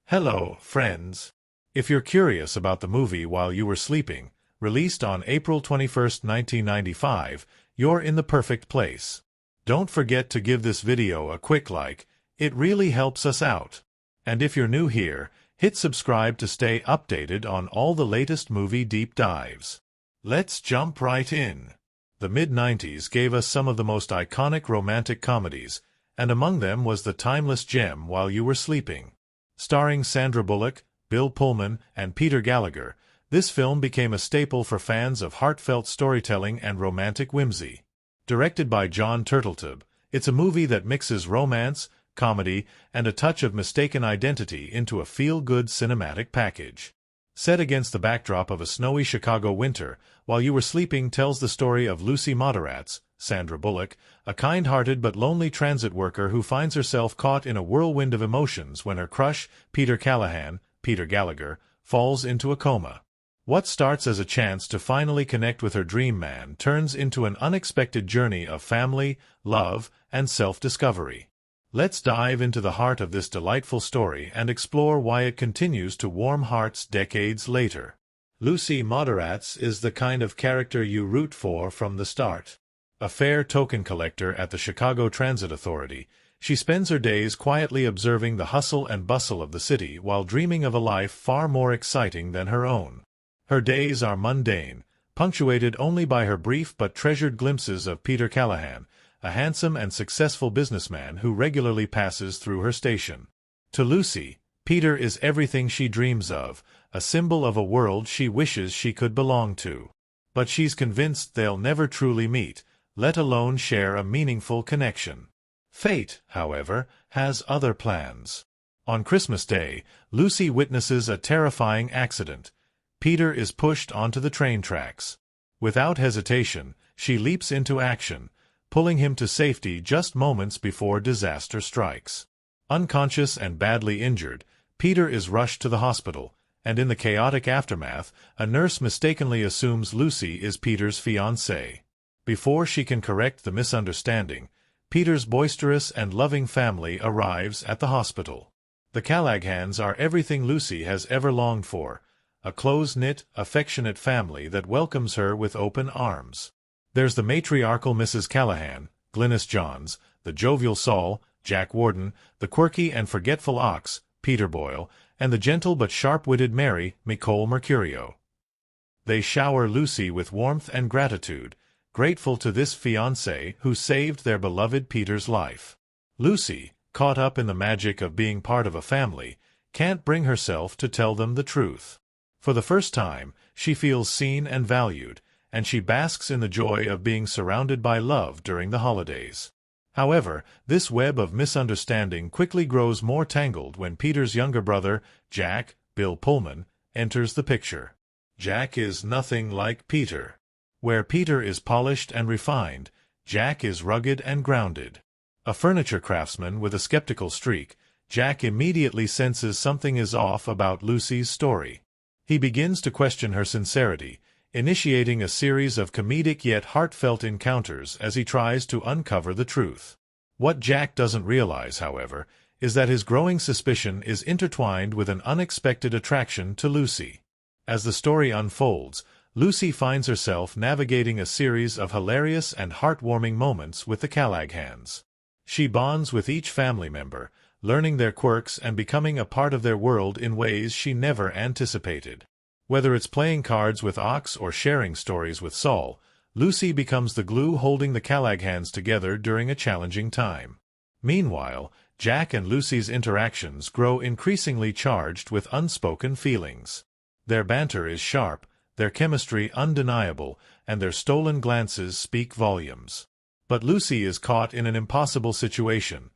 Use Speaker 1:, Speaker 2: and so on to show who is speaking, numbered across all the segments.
Speaker 1: Hello, friends. If you're curious about the movie While You Were Sleeping, released on April 21, 1995, you're in the perfect place. Don't forget to give this video a quick like, it really helps us out. And if you're new here, hit subscribe to stay updated on all the latest movie deep dives. Let's jump right in. The mid-90s gave us some of the most iconic romantic comedies, and among them was the timeless gem While You Were Sleeping. Starring Sandra Bullock, Bill Pullman, and Peter Gallagher, this film became a staple for fans of heartfelt storytelling and romantic whimsy. Directed by John Turteltaub, it's a movie that mixes romance, comedy, and a touch of mistaken identity into a feel-good cinematic package. Set against the backdrop of a snowy Chicago winter, While You Were Sleeping tells the story of Lucy Moderatz, Sandra Bullock, a kind-hearted but lonely transit worker who finds herself caught in a whirlwind of emotions when her crush, Callahan, Peter Gallagher, falls into a coma. What starts as a chance to finally connect with her dream man turns into an unexpected journey of family, love, and self-discovery. Let's dive into the heart of this delightful story and explore why it continues to warm hearts decades later. Lucy Moderatz is the kind of character you root for from the start. A fair token collector at the Chicago Transit Authority, she spends her days quietly observing the hustle and bustle of the city while dreaming of a life far more exciting than her own. Her days are mundane, punctuated only by her brief but treasured glimpses of Peter Callahan, a handsome and successful businessman who regularly passes through her station. To Lucy, Peter is everything she dreams of, a symbol of a world she wishes she could belong to. But she's convinced they'll never truly meet, let alone share a meaningful connection. Fate, however, has other plans. On Christmas Day, Lucy witnesses a terrifying accident. Peter is pushed onto the train tracks. Without hesitation, she leaps into action, pulling him to safety just moments before disaster strikes. Unconscious and badly injured, Peter is rushed to the hospital, and in the chaotic aftermath, a nurse mistakenly assumes Lucy is Peter's fiancée. Before she can correct the misunderstanding, Peter's boisterous and loving family arrives at the hospital. The Callahans are everything Lucy has ever longed for, a close-knit, affectionate family that welcomes her with open arms. There's the matriarchal Mrs. Callahan, Glynis Johns, the jovial Saul, Jack Warden, the quirky and forgetful Ox, Peter Boyle, and the gentle but sharp-witted Mary, Nicole Mercurio. They shower Lucy with warmth and gratitude, grateful to this fiancé who saved their beloved Peter's life. Lucy, caught up in the magic of being part of a family, can't bring herself to tell them the truth. For the first time, she feels seen and valued, and she basks in the joy of being surrounded by love during the holidays. However, this web of misunderstanding quickly grows more tangled when Peter's younger brother, Jack, Bill Pullman, enters the picture. Jack is nothing like Peter. Where Peter is polished and refined, Jack is rugged and grounded. A furniture craftsman with a skeptical streak, Jack immediately senses something is off about Lucy's story. He begins to question her sincerity, initiating a series of comedic yet heartfelt encounters as he tries to uncover the truth. What Jack doesn't realize, however, is that his growing suspicion is intertwined with an unexpected attraction to Lucy. As the story unfolds, Lucy finds herself navigating a series of hilarious and heartwarming moments with the Callahans. She bonds with each family member, learning their quirks and becoming a part of their world in ways she never anticipated. Whether it's playing cards with Ox or sharing stories with Saul, Lucy becomes the glue holding the Callahans together during a challenging time. Meanwhile, Jack and Lucy's interactions grow increasingly charged with unspoken feelings. Their banter is sharp, their chemistry undeniable, and their stolen glances speak volumes. But Lucy is caught in an impossible situation.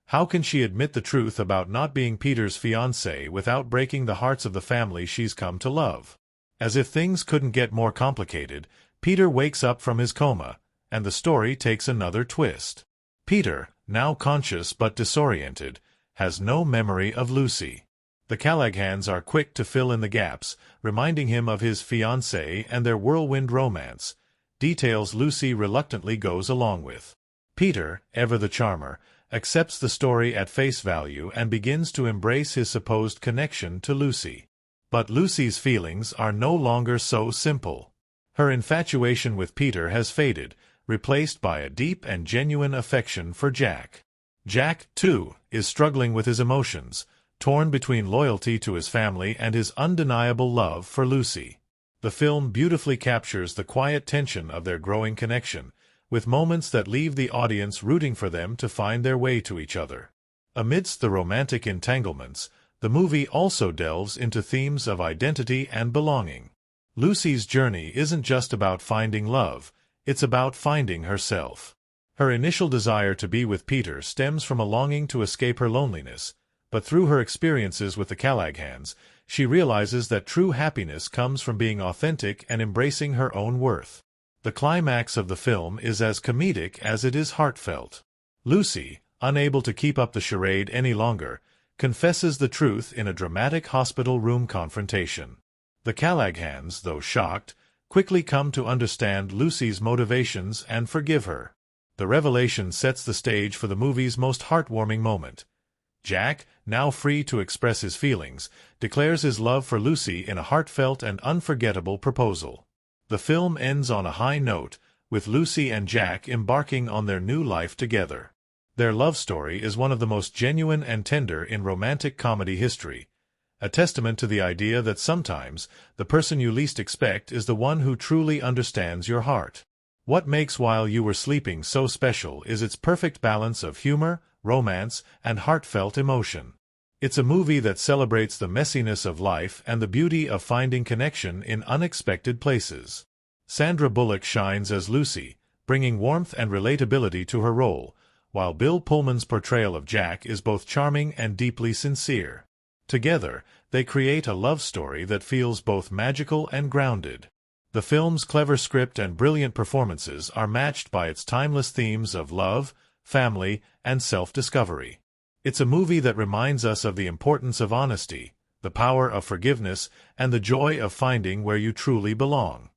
Speaker 1: How can she admit the truth about not being Peter's fiancée without breaking the hearts of the family she's come to love? As if things couldn't get more complicated, Peter wakes up from his coma, and the story takes another twist. Peter, now conscious but disoriented, has no memory of Lucy. The Callahans are quick to fill in the gaps, reminding him of his fiancée and their whirlwind romance, details Lucy reluctantly goes along with. Peter, ever the charmer, accepts the story at face value and begins to embrace his supposed connection to Lucy. But Lucy's feelings are no longer so simple. Her infatuation with Peter has faded, replaced by a deep and genuine affection for Jack. Jack, too, is struggling with his emotions, torn between loyalty to his family and his undeniable love for Lucy. The film beautifully captures the quiet tension of their growing connection, with moments that leave the audience rooting for them to find their way to each other. Amidst the romantic entanglements, the movie also delves into themes of identity and belonging. Lucy's journey isn't just about finding love, it's about finding herself. Her initial desire to be with Peter stems from a longing to escape her loneliness, but through her experiences with the Callaghan's, she realizes that true happiness comes from being authentic and embracing her own worth. The climax of the film is as comedic as it is heartfelt. Lucy, unable to keep up the charade any longer, confesses the truth in a dramatic hospital room confrontation. The Callaghan's, though shocked, quickly come to understand Lucy's motivations and forgive her. The revelation sets the stage for the movie's most heartwarming moment. Jack, now free to express his feelings, declares his love for Lucy in a heartfelt and unforgettable proposal. The film ends on a high note, with Lucy and Jack embarking on their new life together. Their love story is one of the most genuine and tender in romantic comedy history, a testament to the idea that sometimes the person you least expect is the one who truly understands your heart. What makes While You Were Sleeping so special is its perfect balance of humor, romance, and heartfelt emotion. It's a movie that celebrates the messiness of life and the beauty of finding connection in unexpected places. Sandra Bullock shines as Lucy, bringing warmth and relatability to her role, while Bill Pullman's portrayal of Jack is both charming and deeply sincere. Together, they create a love story that feels both magical and grounded. The film's clever script and brilliant performances are matched by its timeless themes of love, family, and self-discovery. It's a movie that reminds us of the importance of honesty, the power of forgiveness, and the joy of finding where you truly belong.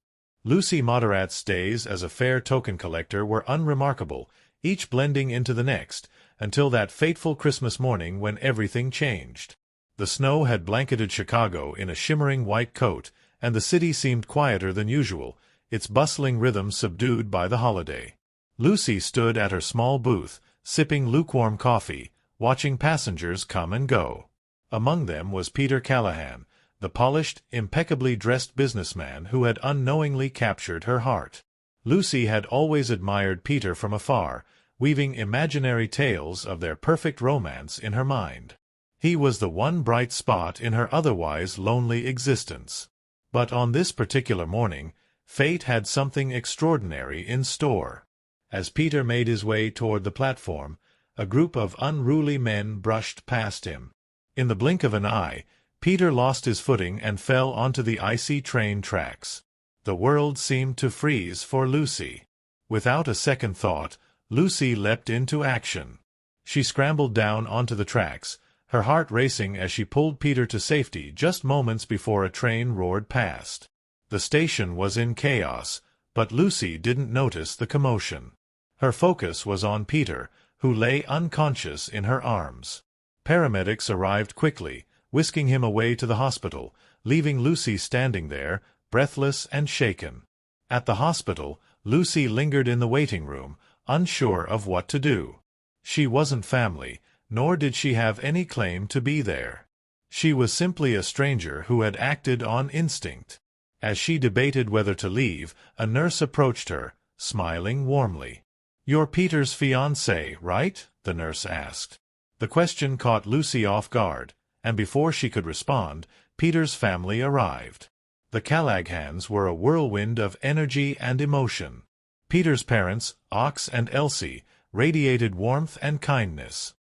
Speaker 1: Lucy Moderatz's days as a fair token collector were unremarkable, each blending into the next, until that fateful Christmas morning when everything changed. The snow had blanketed Chicago in a shimmering white coat, and the city seemed quieter than usual, its bustling rhythm subdued by the holiday. Lucy stood at her small booth, sipping lukewarm coffee, watching passengers come and go. Among them was Peter Callahan, the polished, impeccably dressed businessman who had unknowingly captured her heart. Lucy had always admired Peter from afar, weaving imaginary tales of their perfect romance in her mind. He was the one bright spot in her otherwise lonely existence. But on this particular morning, fate had something extraordinary in store. As Peter made his way toward the platform, a group of unruly men brushed past him. In the blink of an eye, Peter lost his footing and fell onto the icy train tracks. The world seemed to freeze for Lucy. Without a second thought, Lucy leapt into action. She scrambled down onto the tracks, her heart racing as she pulled Peter to safety just moments before a train roared past. The station was in chaos, but Lucy didn't notice the commotion. Her focus was on Peter, who lay unconscious in her arms. Paramedics arrived quickly, whisking him away to the hospital, leaving Lucy standing there, breathless and shaken. At the hospital, Lucy lingered in the waiting room, unsure of what to do. She wasn't family, nor did she have any claim to be there. She was simply a stranger who had acted on instinct. As she debated whether to leave, a nurse approached her, smiling warmly. "You're Peter's fiancée, right?" the nurse asked. The question caught Lucy off guard, and before she could respond, Peter's family arrived. The Callaghans were a whirlwind of energy and emotion. Peter's parents, Ox and Elsie, radiated warmth and kindness.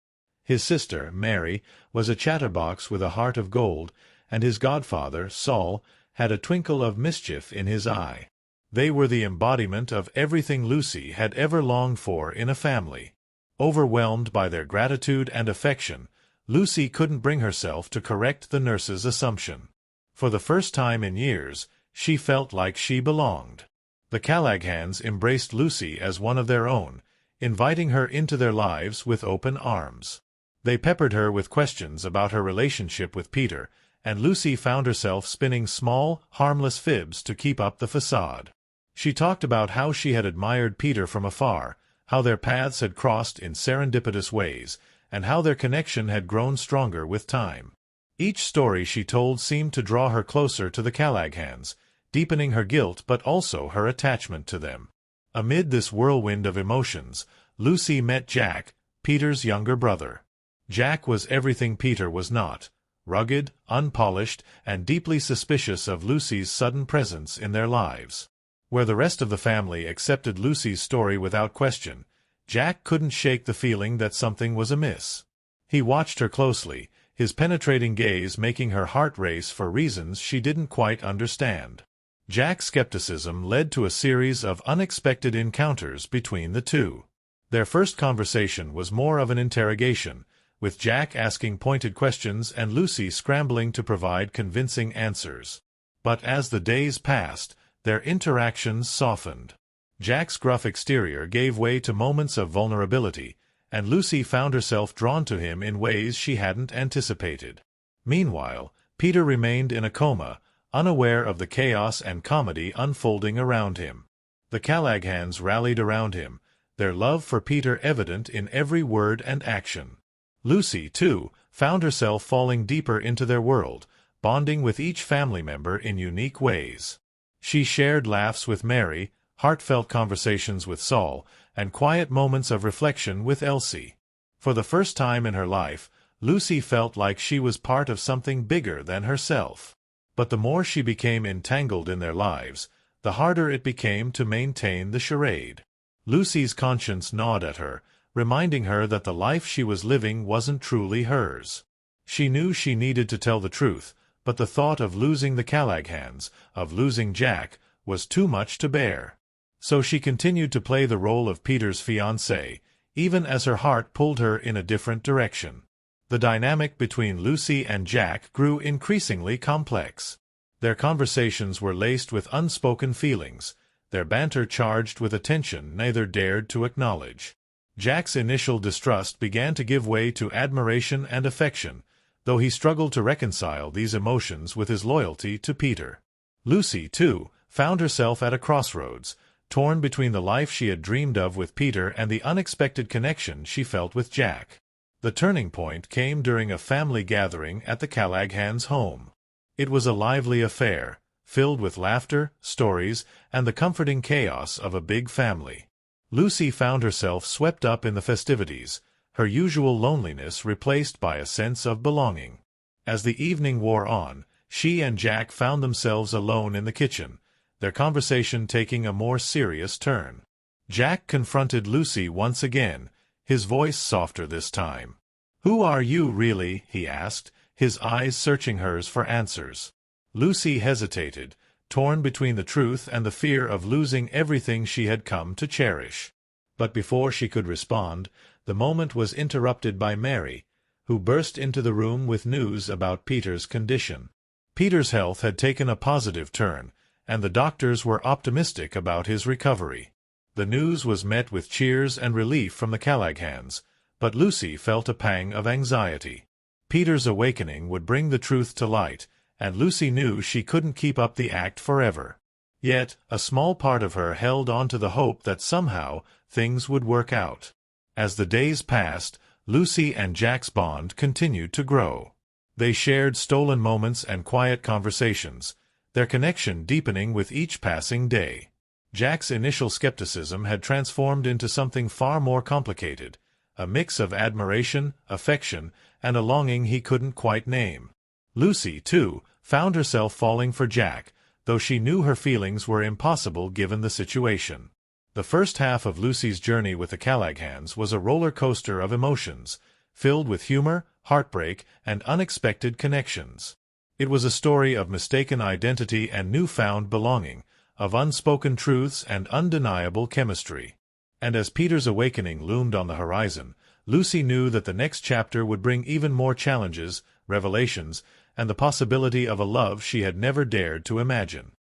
Speaker 1: His sister, Mary, was a chatterbox with a heart of gold, and his godfather, Saul, had a twinkle of mischief in his eye. They were the embodiment of everything Lucy had ever longed for in a family. Overwhelmed by their gratitude and affection, Lucy couldn't bring herself to correct the nurse's assumption. For the first time in years, she felt like she belonged. The Callaghans embraced Lucy as one of their own, inviting her into their lives with open arms. They peppered her with questions about her relationship with Peter, and Lucy found herself spinning small, harmless fibs to keep up the facade. She talked about how she had admired Peter from afar, how their paths had crossed in serendipitous ways, and how their connection had grown stronger with time. Each story she told seemed to draw her closer to the Callaghan's, deepening her guilt but also her attachment to them. Amid this whirlwind of emotions, Lucy met Jack, Peter's younger brother. Jack was everything Peter was not: rugged, unpolished, and deeply suspicious of Lucy's sudden presence in their lives. Where the rest of the family accepted Lucy's story without question, Jack couldn't shake the feeling that something was amiss. He watched her closely, his penetrating gaze making her heart race for reasons she didn't quite understand. Jack's skepticism led to a series of unexpected encounters between the two. Their first conversation was more of an interrogation, with Jack asking pointed questions and Lucy scrambling to provide convincing answers. But as the days passed, their interactions softened. Jack's gruff exterior gave way to moments of vulnerability, and Lucy found herself drawn to him in ways she hadn't anticipated. Meanwhile, Peter remained in a coma, unaware of the chaos and comedy unfolding around him. The Callaghans rallied around him, their love for Peter evident in every word and action. Lucy, too, found herself falling deeper into their world, bonding with each family member in unique ways. She shared laughs with Mary, heartfelt conversations with Saul, and quiet moments of reflection with Elsie. For the first time in her life, Lucy felt like she was part of something bigger than herself. But the more she became entangled in their lives, the harder it became to maintain the charade. Lucy's conscience gnawed at her, reminding her that the life she was living wasn't truly hers. She knew she needed to tell the truth, but the thought of losing the Callaghans, of losing Jack, was too much to bear. So she continued to play the role of Peter's fiancée, even as her heart pulled her in a different direction. The dynamic between Lucy and Jack grew increasingly complex. Their conversations were laced with unspoken feelings, their banter charged with a tension neither dared to acknowledge. Jack's initial distrust began to give way to admiration and affection, though he struggled to reconcile these emotions with his loyalty to Peter. Lucy, too, found herself at a crossroads, torn between the life she had dreamed of with Peter and the unexpected connection she felt with Jack. The turning point came during a family gathering at the Callaghans' home. It was a lively affair, filled with laughter, stories, and the comforting chaos of a big family. Lucy found herself swept up in the festivities, her usual loneliness replaced by a sense of belonging. As the evening wore on, she and Jack found themselves alone in the kitchen, their conversation taking a more serious turn. Jack confronted Lucy once again, his voice softer this time. "Who are you, really?" he asked, his eyes searching hers for answers. Lucy hesitated, torn between the truth and the fear of losing everything she had come to cherish. But before she could respond, the moment was interrupted by Mary, who burst into the room with news about Peter's condition. Peter's health had taken a positive turn, and the doctors were optimistic about his recovery. The news was met with cheers and relief from the Callaghans, but Lucy felt a pang of anxiety. Peter's awakening would bring the truth to light, and Lucy knew she couldn't keep up the act forever. Yet, a small part of her held on to the hope that somehow things would work out. As the days passed, Lucy and Jack's bond continued to grow. They shared stolen moments and quiet conversations, their connection deepening with each passing day. Jack's initial skepticism had transformed into something far more complicated, a mix of admiration, affection, and a longing he couldn't quite name. Lucy, too, found herself falling for Jack, though she knew her feelings were impossible given the situation. The first half of Lucy's journey with the Callaghans was a roller coaster of emotions, filled with humor, heartbreak, and unexpected connections. It was a story of mistaken identity and newfound belonging, of unspoken truths and undeniable chemistry. And as Peter's awakening loomed on the horizon, Lucy knew that the next chapter would bring even more challenges, revelations, and the possibility of a love she had never dared to imagine.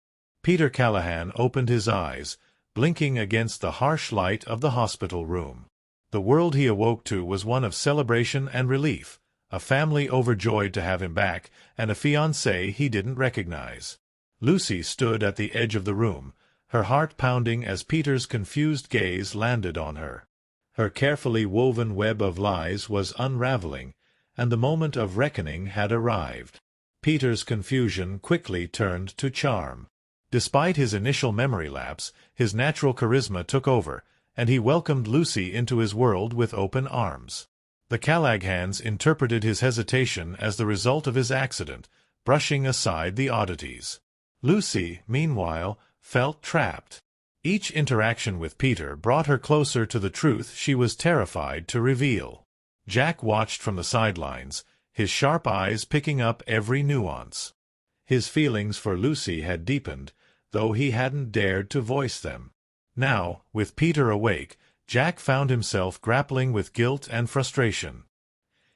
Speaker 1: Peter Callahan opened his eyes, blinking against the harsh light of the hospital room. The world he awoke to was one of celebration and relief, a family overjoyed to have him back, and a fiancée he didn't recognize. Lucy stood at the edge of the room, her heart pounding as Peter's confused gaze landed on her. Her carefully woven web of lies was unraveling, and the moment of reckoning had arrived. Peter's confusion quickly turned to charm. Despite his initial memory lapse, his natural charisma took over, and he welcomed Lucy into his world with open arms. The Callaghan's interpreted his hesitation as the result of his accident, brushing aside the oddities. Lucy, meanwhile, felt trapped. Each interaction with Peter brought her closer to the truth she was terrified to reveal. Jack watched from the sidelines, his sharp eyes picking up every nuance. His feelings for Lucy had deepened, though he hadn't dared to voice them. Now, with Peter awake, Jack found himself grappling with guilt and frustration.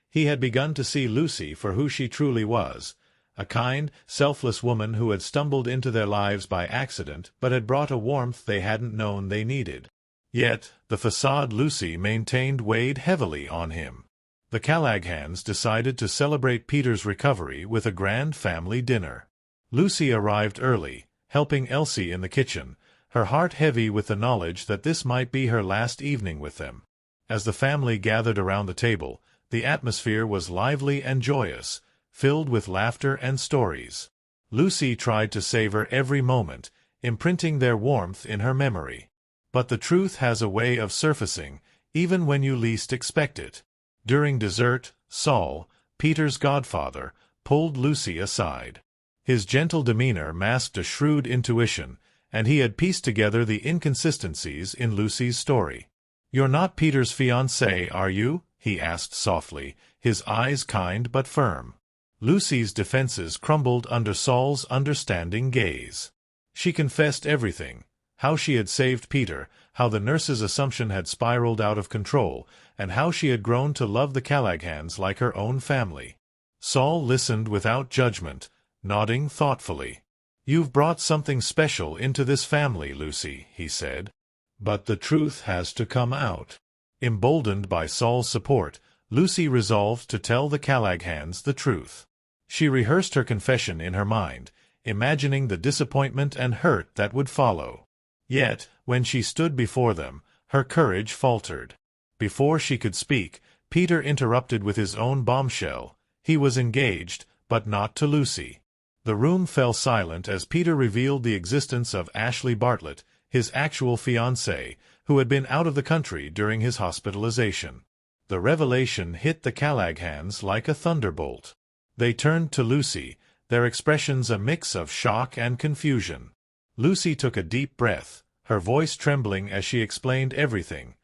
Speaker 1: He had begun to see Lucy for who she truly was, a kind, selfless woman who had stumbled into their lives by accident but had brought a warmth they hadn't known they needed. Yet, the facade Lucy maintained weighed heavily on him. The Callaghans decided to celebrate Peter's recovery with a grand family dinner. Lucy arrived early, helping Elsie in the kitchen, her heart heavy with the knowledge that this might be her last evening with them. As the family gathered around the table, the atmosphere was lively and joyous, filled with laughter and stories. Lucy tried to savor every moment, imprinting their warmth in her memory. But the truth has a way of surfacing, even when you least expect it. During dessert, Saul, Peter's godfather, pulled Lucy aside. His gentle demeanor masked a shrewd intuition, and he had pieced together the inconsistencies in Lucy's story. "You're not Peter's fiancée, are you?" he asked softly, his eyes kind but firm. Lucy's defenses crumbled under Saul's understanding gaze. She confessed everything, how she had saved Peter, how the nurse's assumption had spiraled out of control, and how she had grown to love the Callaghans like her own family. Saul listened without judgment, nodding thoughtfully. "You've brought something special into this family, Lucy," he said. "But the truth has to come out." Emboldened by Saul's support, Lucy resolved to tell the Callaghans the truth. She rehearsed her confession in her mind, imagining the disappointment and hurt that would follow. Yet, when she stood before them, her courage faltered. Before she could speak, Peter interrupted with his own bombshell. He was engaged, but not to Lucy. The room fell silent as Peter revealed the existence of Ashley Bartlett, his actual fiancée, who had been out of the country during his hospitalization. The revelation hit the Callaghans like a thunderbolt. They turned to Lucy, their expressions a mix of shock and confusion. Lucy took a deep breath, her voice trembling as she explained everything: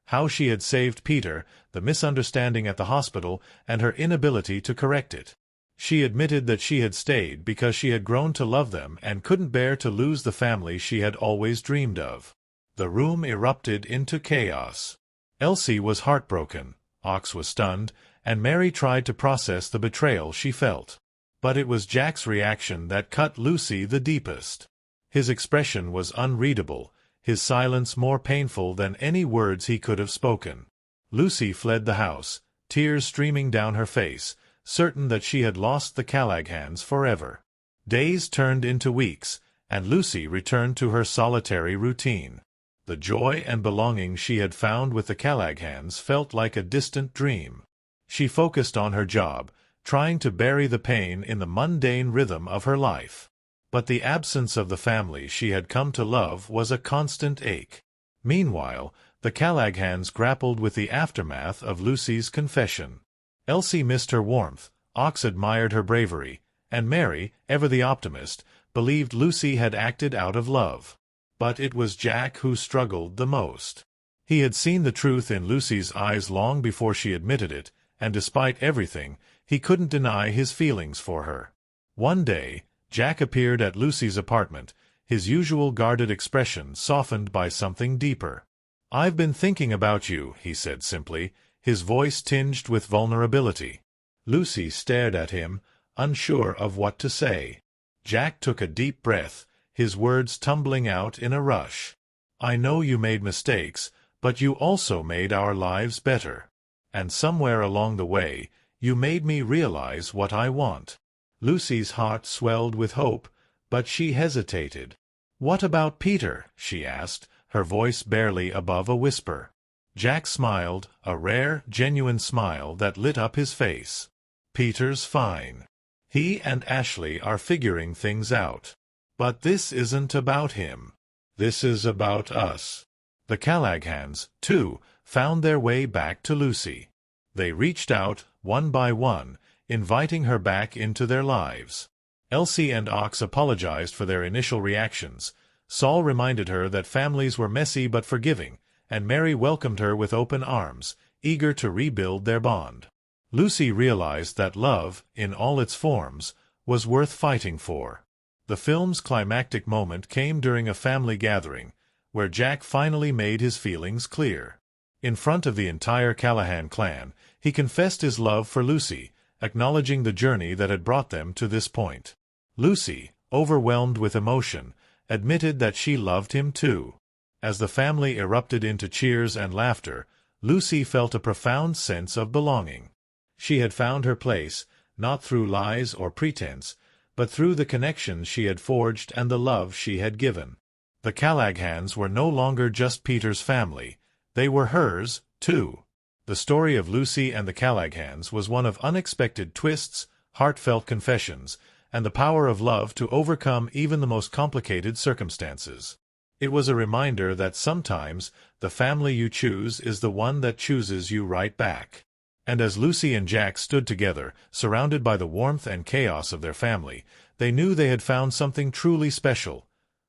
Speaker 1: how she had saved Peter, the misunderstanding at the hospital, and her inability to correct it. She admitted that she had stayed because she had grown to love them and couldn't bear to lose the family she had always dreamed of. The room erupted into chaos. Elsie was heartbroken, Ox was stunned, and Mary tried to process the betrayal she felt. But it was Jack's reaction that cut Lucy the deepest. His expression was unreadable, his silence more painful than any words he could have spoken. Lucy fled the house, tears streaming down her face, certain that she had lost the Callaghans forever. Days turned into weeks, and Lucy returned to her solitary routine. The joy and belonging she had found with the Callaghans felt like a distant dream. She focused on her job, trying to bury the pain in the mundane rhythm of her life. But the absence of the family she had come to love was a constant ache. Meanwhile, the Callaghans grappled with the aftermath of Lucy's confession. Elsie missed her warmth, Ox admired her bravery, and Mary, ever the optimist, believed Lucy had acted out of love. But it was Jack who struggled the most. He had seen the truth in Lucy's eyes long before she admitted it, and despite everything, he couldn't deny his feelings for her. One day, Jack appeared at Lucy's apartment, his usual guarded expression softened by something deeper. "I've been thinking about you," he said simply, his voice tinged with vulnerability. Lucy stared at him, unsure of what to say. Jack took a deep breath, his words tumbling out in a rush. "I know you made mistakes, But you also made our lives better. And somewhere along the way, you made me realize what I want." Lucy's heart swelled with hope, but she hesitated. "What about Peter?" she asked, her voice barely above a whisper. Jack smiled, a rare, genuine smile that lit up his face. "Peter's fine. He and Ashley are figuring things out. But this isn't about him. This is about us." The Callahans, too, found their way back to Lucy. They reached out, one by one, inviting her back into their lives. Elsie and Ox apologized for their initial reactions. Saul reminded her that families were messy but forgiving, and Mary welcomed her with open arms, eager to rebuild their bond. Lucy realized that love, in all its forms, was worth fighting for. The film's climactic moment came during a family gathering, where Jack finally made his feelings clear. In front of the entire Callahan clan, he confessed his love for Lucy, acknowledging the journey that had brought them to this point. Lucy, overwhelmed with emotion, admitted that she loved him too. As the family erupted into cheers and laughter, Lucy felt a profound sense of belonging. She had found her place, not through lies or pretense, but through the connections she had forged and the love she had given. The Callahans were no longer just Peter's family. They were hers, too. The story of Lucy and the Callahans was one of unexpected twists, heartfelt confessions, and the power of love to overcome even the most complicated circumstances. It was a reminder that sometimes the family you choose is the one that chooses you right back. And as Lucy and Jack stood together, surrounded by the warmth and chaos of their family, they knew they had found something truly special.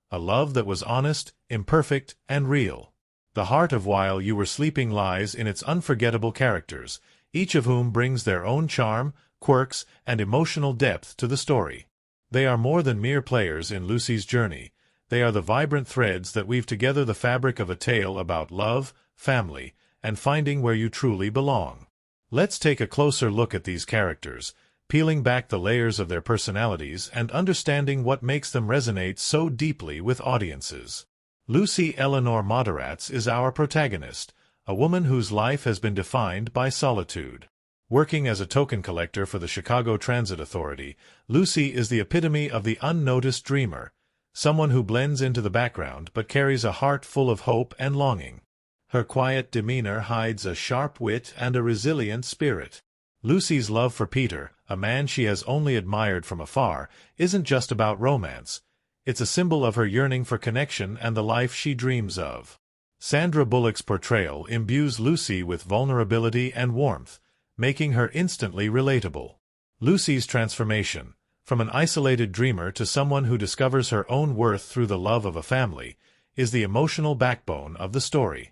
Speaker 1: A love that was honest, imperfect, and real. The heart of While You Were Sleeping lies in its unforgettable characters, each of whom brings their own charm, quirks, and emotional depth to the story. They are more than mere players in Lucy's journey. They are the vibrant threads that weave together the fabric of a tale about love, family, and finding where you truly belong. Let's take a closer look at these characters, peeling back the layers of their personalities and understanding what makes them resonate so deeply with audiences. Lucy Eleanor Moderatz is our protagonist, a woman whose life has been defined by solitude. Working as a token collector for the Chicago Transit Authority, Lucy is the epitome of the unnoticed dreamer, someone who blends into the background but carries a heart full of hope and longing. Her quiet demeanor hides a sharp wit and a resilient spirit. Lucy's love for Peter, a man she has only admired from afar, isn't just about romance. It's a symbol of her yearning for connection and the life she dreams of. Sandra Bullock's portrayal imbues Lucy with vulnerability and warmth, making her instantly relatable. Lucy's transformation, from an isolated dreamer to someone who discovers her own worth through the love of a family, is the emotional backbone of the story.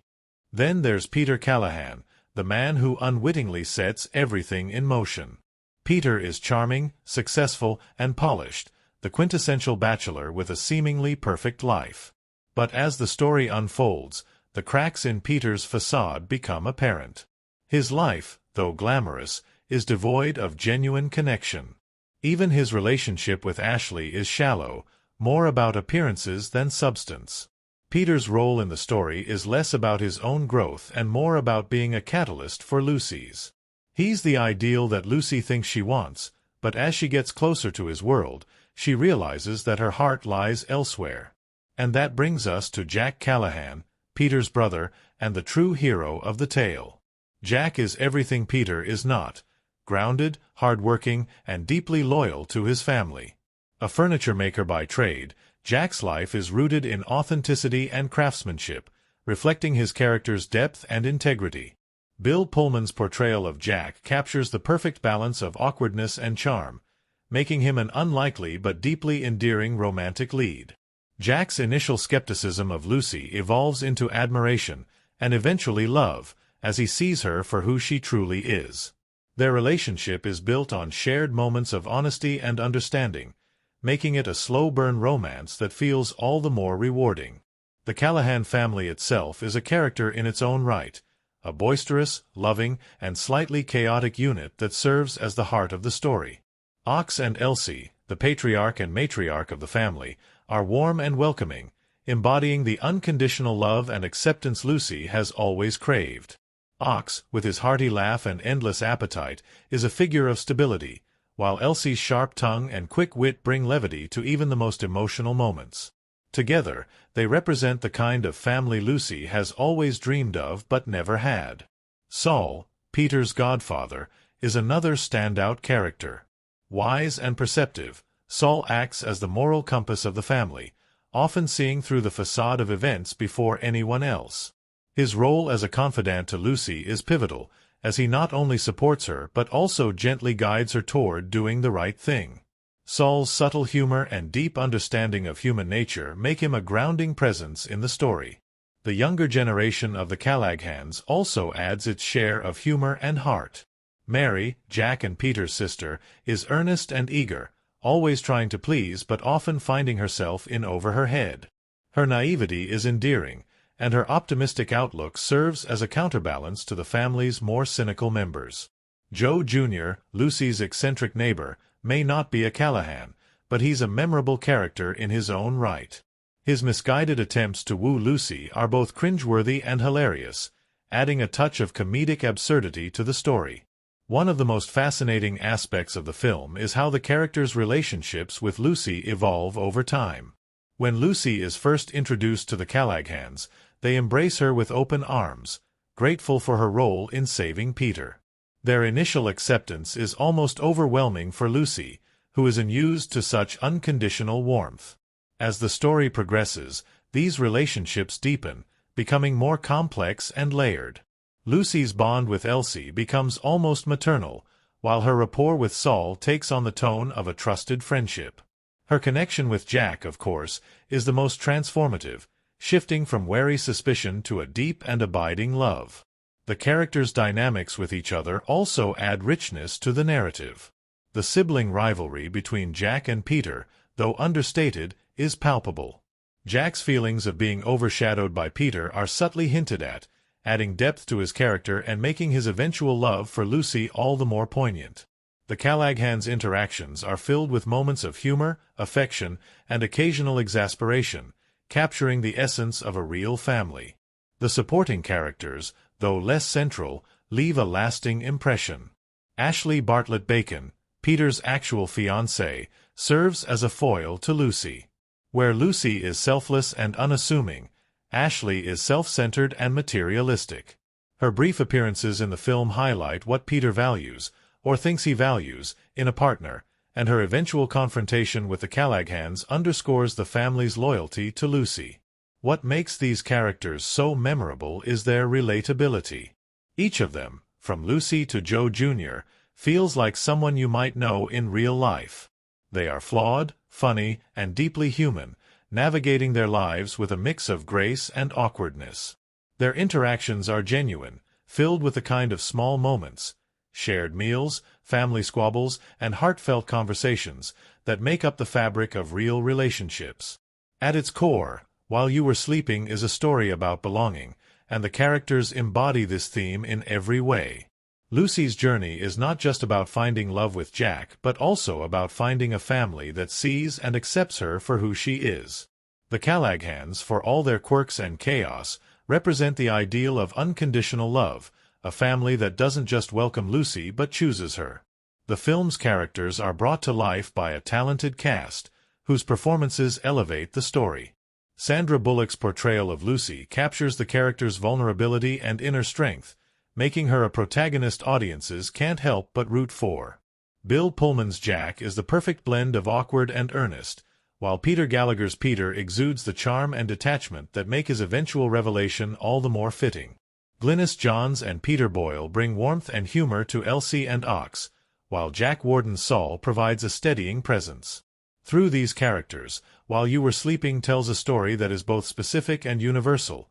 Speaker 1: Then there's Peter Callahan, the man who unwittingly sets everything in motion. Peter is charming, successful, and polished, the quintessential bachelor with a seemingly perfect life. But as the story unfolds, the cracks in Peter's facade become apparent. His life, though glamorous, is devoid of genuine connection. Even his relationship with Ashley is shallow, more about appearances than substance. Peter's role in the story is less about his own growth and more about being a catalyst for Lucy's. He's the ideal that Lucy thinks she wants, but as she gets closer to his world, she realizes that her heart lies elsewhere. And that brings us to Jack Callahan, Peter's brother, and the true hero of the tale. Jack is everything Peter is not: grounded, hard-working, and deeply loyal to his family. A furniture maker by trade, Jack's life is rooted in authenticity and craftsmanship, reflecting his character's depth and integrity. Bill Pullman's portrayal of Jack captures the perfect balance of awkwardness and charm, making him an unlikely but deeply endearing romantic lead. Jack's initial skepticism of Lucy evolves into admiration and eventually love, as he sees her for who she truly is. Their relationship is built on shared moments of honesty and understanding, making it a slow-burn romance that feels all the more rewarding. The Callahan family itself is a character in its own right, a boisterous, loving, and slightly chaotic unit that serves as the heart of the story. Ox and Elsie, the patriarch and matriarch of the family, are warm and welcoming, embodying the unconditional love and acceptance Lucy has always craved. Ox, with his hearty laugh and endless appetite, is a figure of stability, while Elsie's sharp tongue and quick wit bring levity to even the most emotional moments. Together, they represent the kind of family Lucy has always dreamed of but never had. Saul, Peter's godfather, is another standout character. Wise and perceptive, Saul acts as the moral compass of the family, often seeing through the facade of events before anyone else. His role as a confidant to Lucy is pivotal, as he not only supports her but also gently guides her toward doing the right thing. Saul's subtle humor and deep understanding of human nature make him a grounding presence in the story. The younger generation of the Callahans also adds its share of humor and heart. Mary, Jack and Peter's sister, is earnest and eager, always trying to please but often finding herself in over her head. Her naivety is endearing, and her optimistic outlook serves as a counterbalance to the family's more cynical members. Joe Jr., Lucy's eccentric neighbor, may not be a Callahan, but he's a memorable character in his own right. His misguided attempts to woo Lucy are both cringeworthy and hilarious, adding a touch of comedic absurdity to the story. One of the most fascinating aspects of the film is how the characters' relationships with Lucy evolve over time. When Lucy is first introduced to the Callahans, they embrace her with open arms, grateful for her role in saving Peter. Their initial acceptance is almost overwhelming for Lucy, who is unused to such unconditional warmth. As the story progresses, these relationships deepen, becoming more complex and layered. Lucy's bond with Elsie becomes almost maternal, while her rapport with Saul takes on the tone of a trusted friendship. Her connection with Jack, of course, is the most transformative, shifting from wary suspicion to a deep and abiding love. The characters' dynamics with each other also add richness to the narrative. The sibling rivalry between Jack and Peter, though understated, is palpable. Jack's feelings of being overshadowed by Peter are subtly hinted at, adding depth to his character and making his eventual love for Lucy all the more poignant. The Callahans' interactions are filled with moments of humor, affection, and occasional exasperation, capturing the essence of a real family. The supporting characters, though less central, leave a lasting impression. Ashley Bartlett Bacon, Peter's actual fiancée, serves as a foil to Lucy. Where Lucy is selfless and unassuming, Ashley is self-centered and materialistic. Her brief appearances in the film highlight what Peter values, or thinks he values, in a partner, and her eventual confrontation with the Callahans underscores the family's loyalty to Lucy. What makes these characters so memorable is their relatability. Each of them, from Lucy to Joe Jr., feels like someone you might know in real life. They are flawed, funny, and deeply human, navigating their lives with a mix of grace and awkwardness. Their interactions are genuine, filled with the kind of small moments, shared meals, family squabbles, and heartfelt conversations that make up the fabric of real relationships. At its core, While You Were Sleeping is a story about belonging, and the characters embody this theme in every way. Lucy's journey is not just about finding love with Jack, but also about finding a family that sees and accepts her for who she is. The Callahans, for all their quirks and chaos, represent the ideal of unconditional love, a family that doesn't just welcome Lucy but chooses her. The film's characters are brought to life by a talented cast, whose performances elevate the story. Sandra Bullock's portrayal of Lucy captures the character's vulnerability and inner strength, making her a protagonist audiences can't help but root for. Bill Pullman's Jack is the perfect blend of awkward and earnest, while Peter Gallagher's Peter exudes the charm and detachment that make his eventual revelation all the more fitting. Glynis Johns and Peter Boyle bring warmth and humor to Elsie and Ox, while Jack Warden's Saul provides a steadying presence. Through these characters, While You Were Sleeping tells a story that is both specific and universal,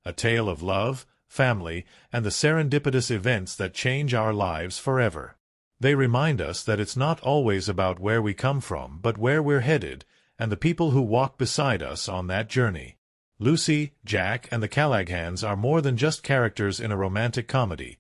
Speaker 1: a tale of love, family, and the serendipitous events that change our lives forever. They remind us that it's not always about where we come from but where we're headed, and the people who walk beside us on that journey. Lucy, Jack, and the Callahans are more than just characters in a romantic comedy.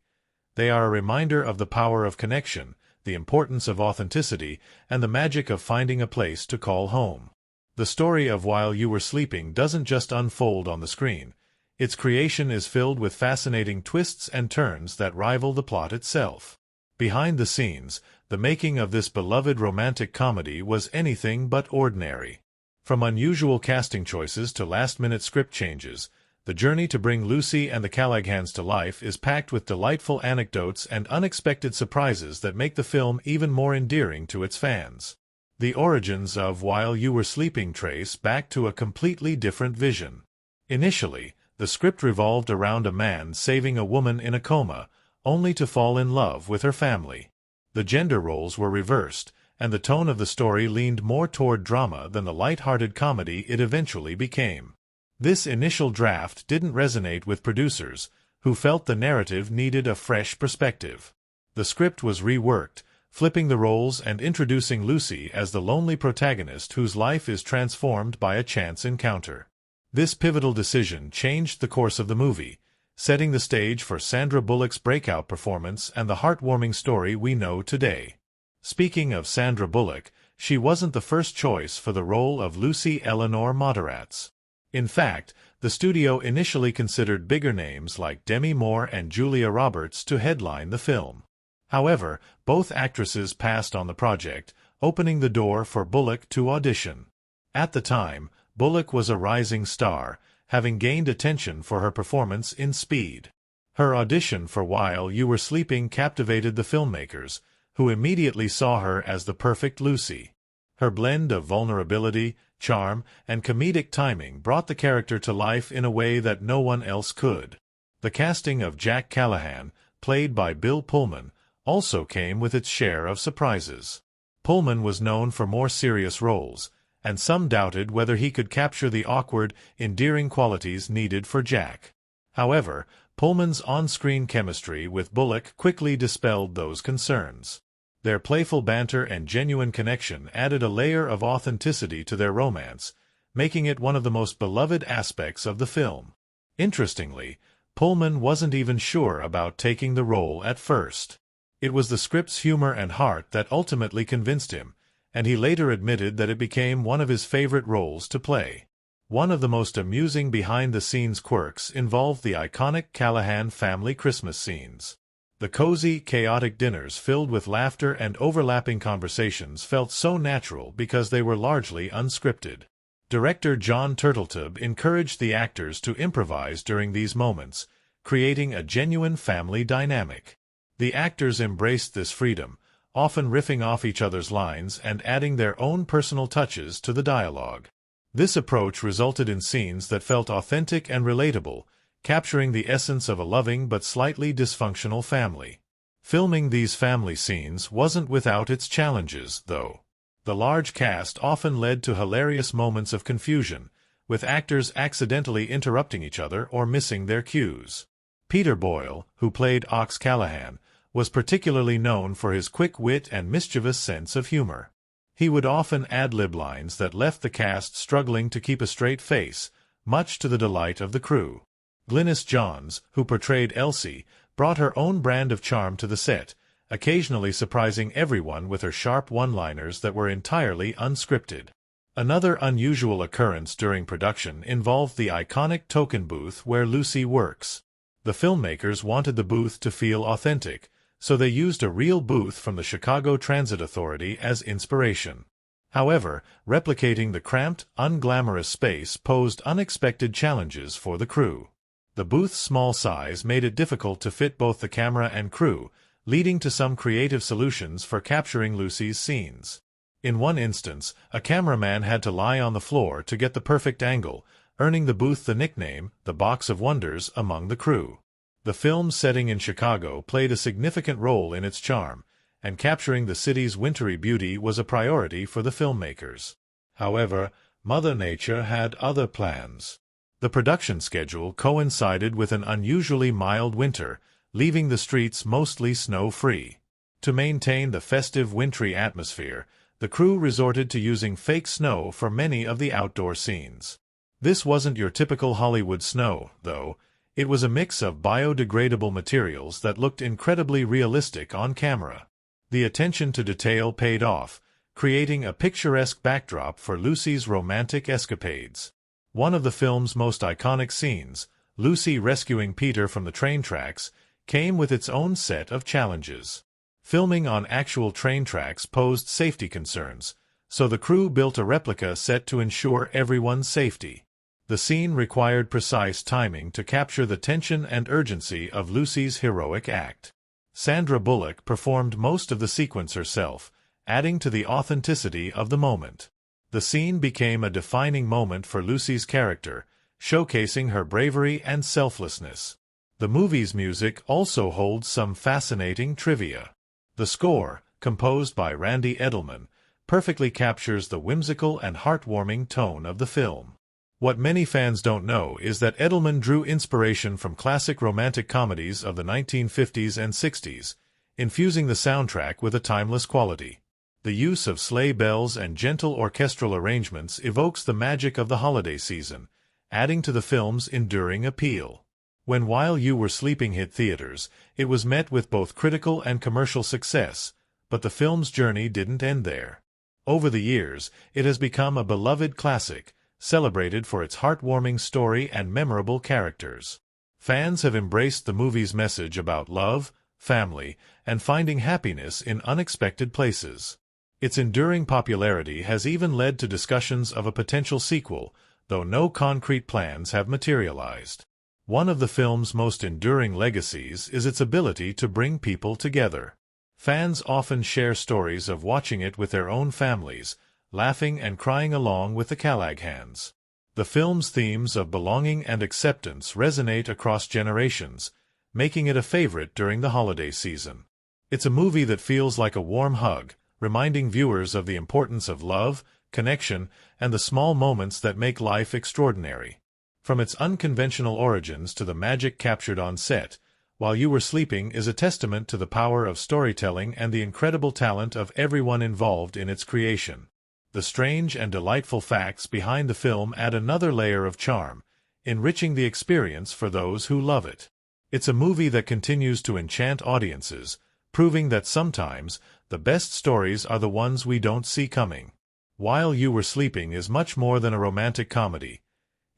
Speaker 1: They are a reminder of the power of connection, the importance of authenticity, and the magic of finding a place to call home. The story of While You Were Sleeping doesn't just unfold on the screen. Its creation is filled with fascinating twists and turns that rival the plot itself. Behind the scenes, the making of this beloved romantic comedy was anything but ordinary. From unusual casting choices to last-minute script changes, the journey to bring Lucy and the Callahans to life is packed with delightful anecdotes and unexpected surprises that make the film even more endearing to its fans. The origins of While You Were Sleeping trace back to a completely different vision. Initially, the script revolved around a man saving a woman in a coma, only to fall in love with her family. The gender roles were reversed, and the tone of the story leaned more toward drama than the light-hearted comedy it eventually became. This initial draft didn't resonate with producers, who felt the narrative needed a fresh perspective. The script was reworked, flipping the roles and introducing Lucy as the lonely protagonist whose life is transformed by a chance encounter. This pivotal decision changed the course of the movie, setting the stage for Sandra Bullock's breakout performance and the heartwarming story we know today. Speaking of Sandra Bullock, she wasn't the first choice for the role of Lucy Eleanor Moderatz. In fact, the studio initially considered bigger names like Demi Moore and Julia Roberts to headline the film. However, both actresses passed on the project, opening the door for Bullock to audition. At the time, Bullock was a rising star, having gained attention for her performance in Speed. Her audition for While You Were Sleeping captivated the filmmakers, who immediately saw her as the perfect Lucy. Her blend of vulnerability, charm, and comedic timing brought the character to life in a way that no one else could. The casting of Jack Callahan, played by Bill Pullman, also came with its share of surprises. Pullman was known for more serious roles, and some doubted whether he could capture the awkward, endearing qualities needed for Jack. However, Pullman's on-screen chemistry with Bullock quickly dispelled those concerns. Their playful banter and genuine connection added a layer of authenticity to their romance, making it one of the most beloved aspects of the film. Interestingly, Pullman wasn't even sure about taking the role at first. It was the script's humor and heart that ultimately convinced him, and he later admitted that it became one of his favorite roles to play. One of the most amusing behind-the-scenes quirks involved the iconic Callahan family Christmas scenes. The cozy, chaotic dinners filled with laughter and overlapping conversations felt so natural because they were largely unscripted. Director John Turteltaub encouraged the actors to improvise during these moments, creating a genuine family dynamic. The actors embraced this freedom, often riffing off each other's lines and adding their own personal touches to the dialogue. This approach resulted in scenes that felt authentic and relatable, capturing the essence of a loving but slightly dysfunctional family. Filming these family scenes wasn't without its challenges, though. The large cast often led to hilarious moments of confusion, with actors accidentally interrupting each other or missing their cues. Peter Boyle, who played Ox Callahan, was particularly known for his quick wit and mischievous sense of humor. He would often ad-lib lines that left the cast struggling to keep a straight face, much to the delight of the crew. Glynis Johns, who portrayed Elsie, brought her own brand of charm to the set, occasionally surprising everyone with her sharp one-liners that were entirely unscripted. Another unusual occurrence during production involved the iconic token booth where Lucy works. The filmmakers wanted the booth to feel authentic, so they used a real booth from the Chicago Transit Authority as inspiration. However, replicating the cramped, unglamorous space posed unexpected challenges for the crew. The booth's small size made it difficult to fit both the camera and crew, leading to some creative solutions for capturing Lucy's scenes. In one instance, a cameraman had to lie on the floor to get the perfect angle, earning the booth the nickname, the Box of Wonders, among the crew. The film's setting in Chicago played a significant role in its charm, and capturing the city's wintry beauty was a priority for the filmmakers. However, Mother Nature had other plans. The production schedule coincided with an unusually mild winter, leaving the streets mostly snow-free. To maintain the festive wintry atmosphere, the crew resorted to using fake snow for many of the outdoor scenes. This wasn't your typical Hollywood snow, though. It was a mix of biodegradable materials that looked incredibly realistic on camera. The attention to detail paid off, creating a picturesque backdrop for Lucy's romantic escapades. One of the film's most iconic scenes, Lucy rescuing Peter from the train tracks, came with its own set of challenges. Filming on actual train tracks posed safety concerns, so the crew built a replica set to ensure everyone's safety. The scene required precise timing to capture the tension and urgency of Lucy's heroic act. Sandra Bullock performed most of the sequence herself, adding to the authenticity of the moment. The scene became a defining moment for Lucy's character, showcasing her bravery and selflessness. The movie's music also holds some fascinating trivia. The score, composed by Randy Edelman, perfectly captures the whimsical and heartwarming tone of the film. What many fans don't know is that Edelman drew inspiration from classic romantic comedies of the 1950s and 60s, infusing the soundtrack with a timeless quality. The use of sleigh bells and gentle orchestral arrangements evokes the magic of the holiday season, adding to the film's enduring appeal. When While You Were Sleeping hit theaters, it was met with both critical and commercial success, but the film's journey didn't end there. Over the years, it has become a beloved classic, celebrated for its heartwarming story and memorable characters. Fans have embraced the movie's message about love, family, and finding happiness in unexpected places. Its enduring popularity has even led to discussions of a potential sequel, though no concrete plans have materialized. One of the film's most enduring legacies is its ability to bring people together. Fans often share stories of watching it with their own families, laughing and crying along with the Callahans. The film's themes of belonging and acceptance resonate across generations, making it a favorite during the holiday season. It's a movie that feels like a warm hug, reminding viewers of the importance of love, connection, and the small moments that make life extraordinary. From its unconventional origins to the magic captured on set, While You Were Sleeping is a testament to the power of storytelling and the incredible talent of everyone involved in its creation. The strange and delightful facts behind the film add another layer of charm, enriching the experience for those who love it. It's a movie that continues to enchant audiences, proving that sometimes the best stories are the ones we don't see coming. While You Were Sleeping is much more than a romantic comedy.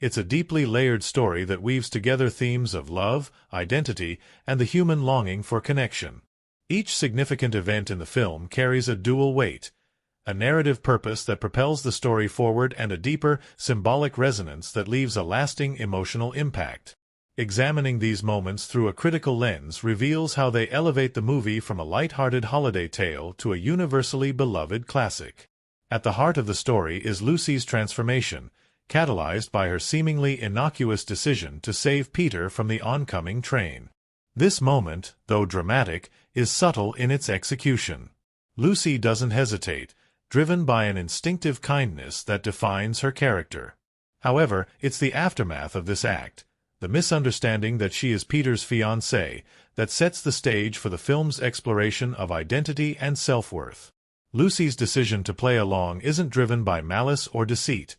Speaker 1: It's a deeply layered story that weaves together themes of love, identity, and the human longing for connection. Each significant event in the film carries a dual weight, a narrative purpose that propels the story forward and a deeper, symbolic resonance that leaves a lasting emotional impact. Examining these moments through a critical lens reveals how they elevate the movie from a light-hearted holiday tale to a universally beloved classic. At the heart of the story is Lucy's transformation, catalyzed by her seemingly innocuous decision to save Peter from the oncoming train. This moment, though dramatic, is subtle in its execution. Lucy doesn't hesitate, driven by an instinctive kindness that defines her character. However, it's the aftermath of this act, the misunderstanding that she is Peter's fiancée, that sets the stage for the film's exploration of identity and self-worth. Lucy's decision to play along isn't driven by malice or deceit.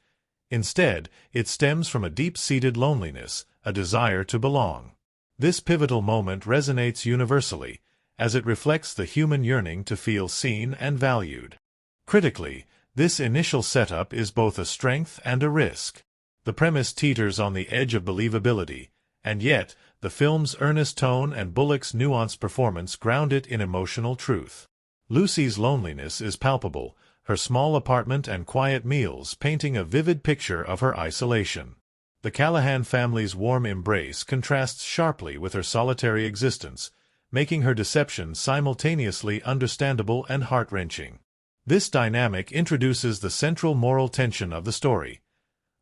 Speaker 1: Instead, it stems from a deep-seated loneliness, a desire to belong. This pivotal moment resonates universally, as it reflects the human yearning to feel seen and valued. Critically, this initial setup is both a strength and a risk. The premise teeters on the edge of believability, and yet, the film's earnest tone and Bullock's nuanced performance ground it in emotional truth. Lucy's loneliness is palpable, her small apartment and quiet meals painting a vivid picture of her isolation. The Callahan family's warm embrace contrasts sharply with her solitary existence, making her deception simultaneously understandable and heart-wrenching. This dynamic introduces the central moral tension of the story,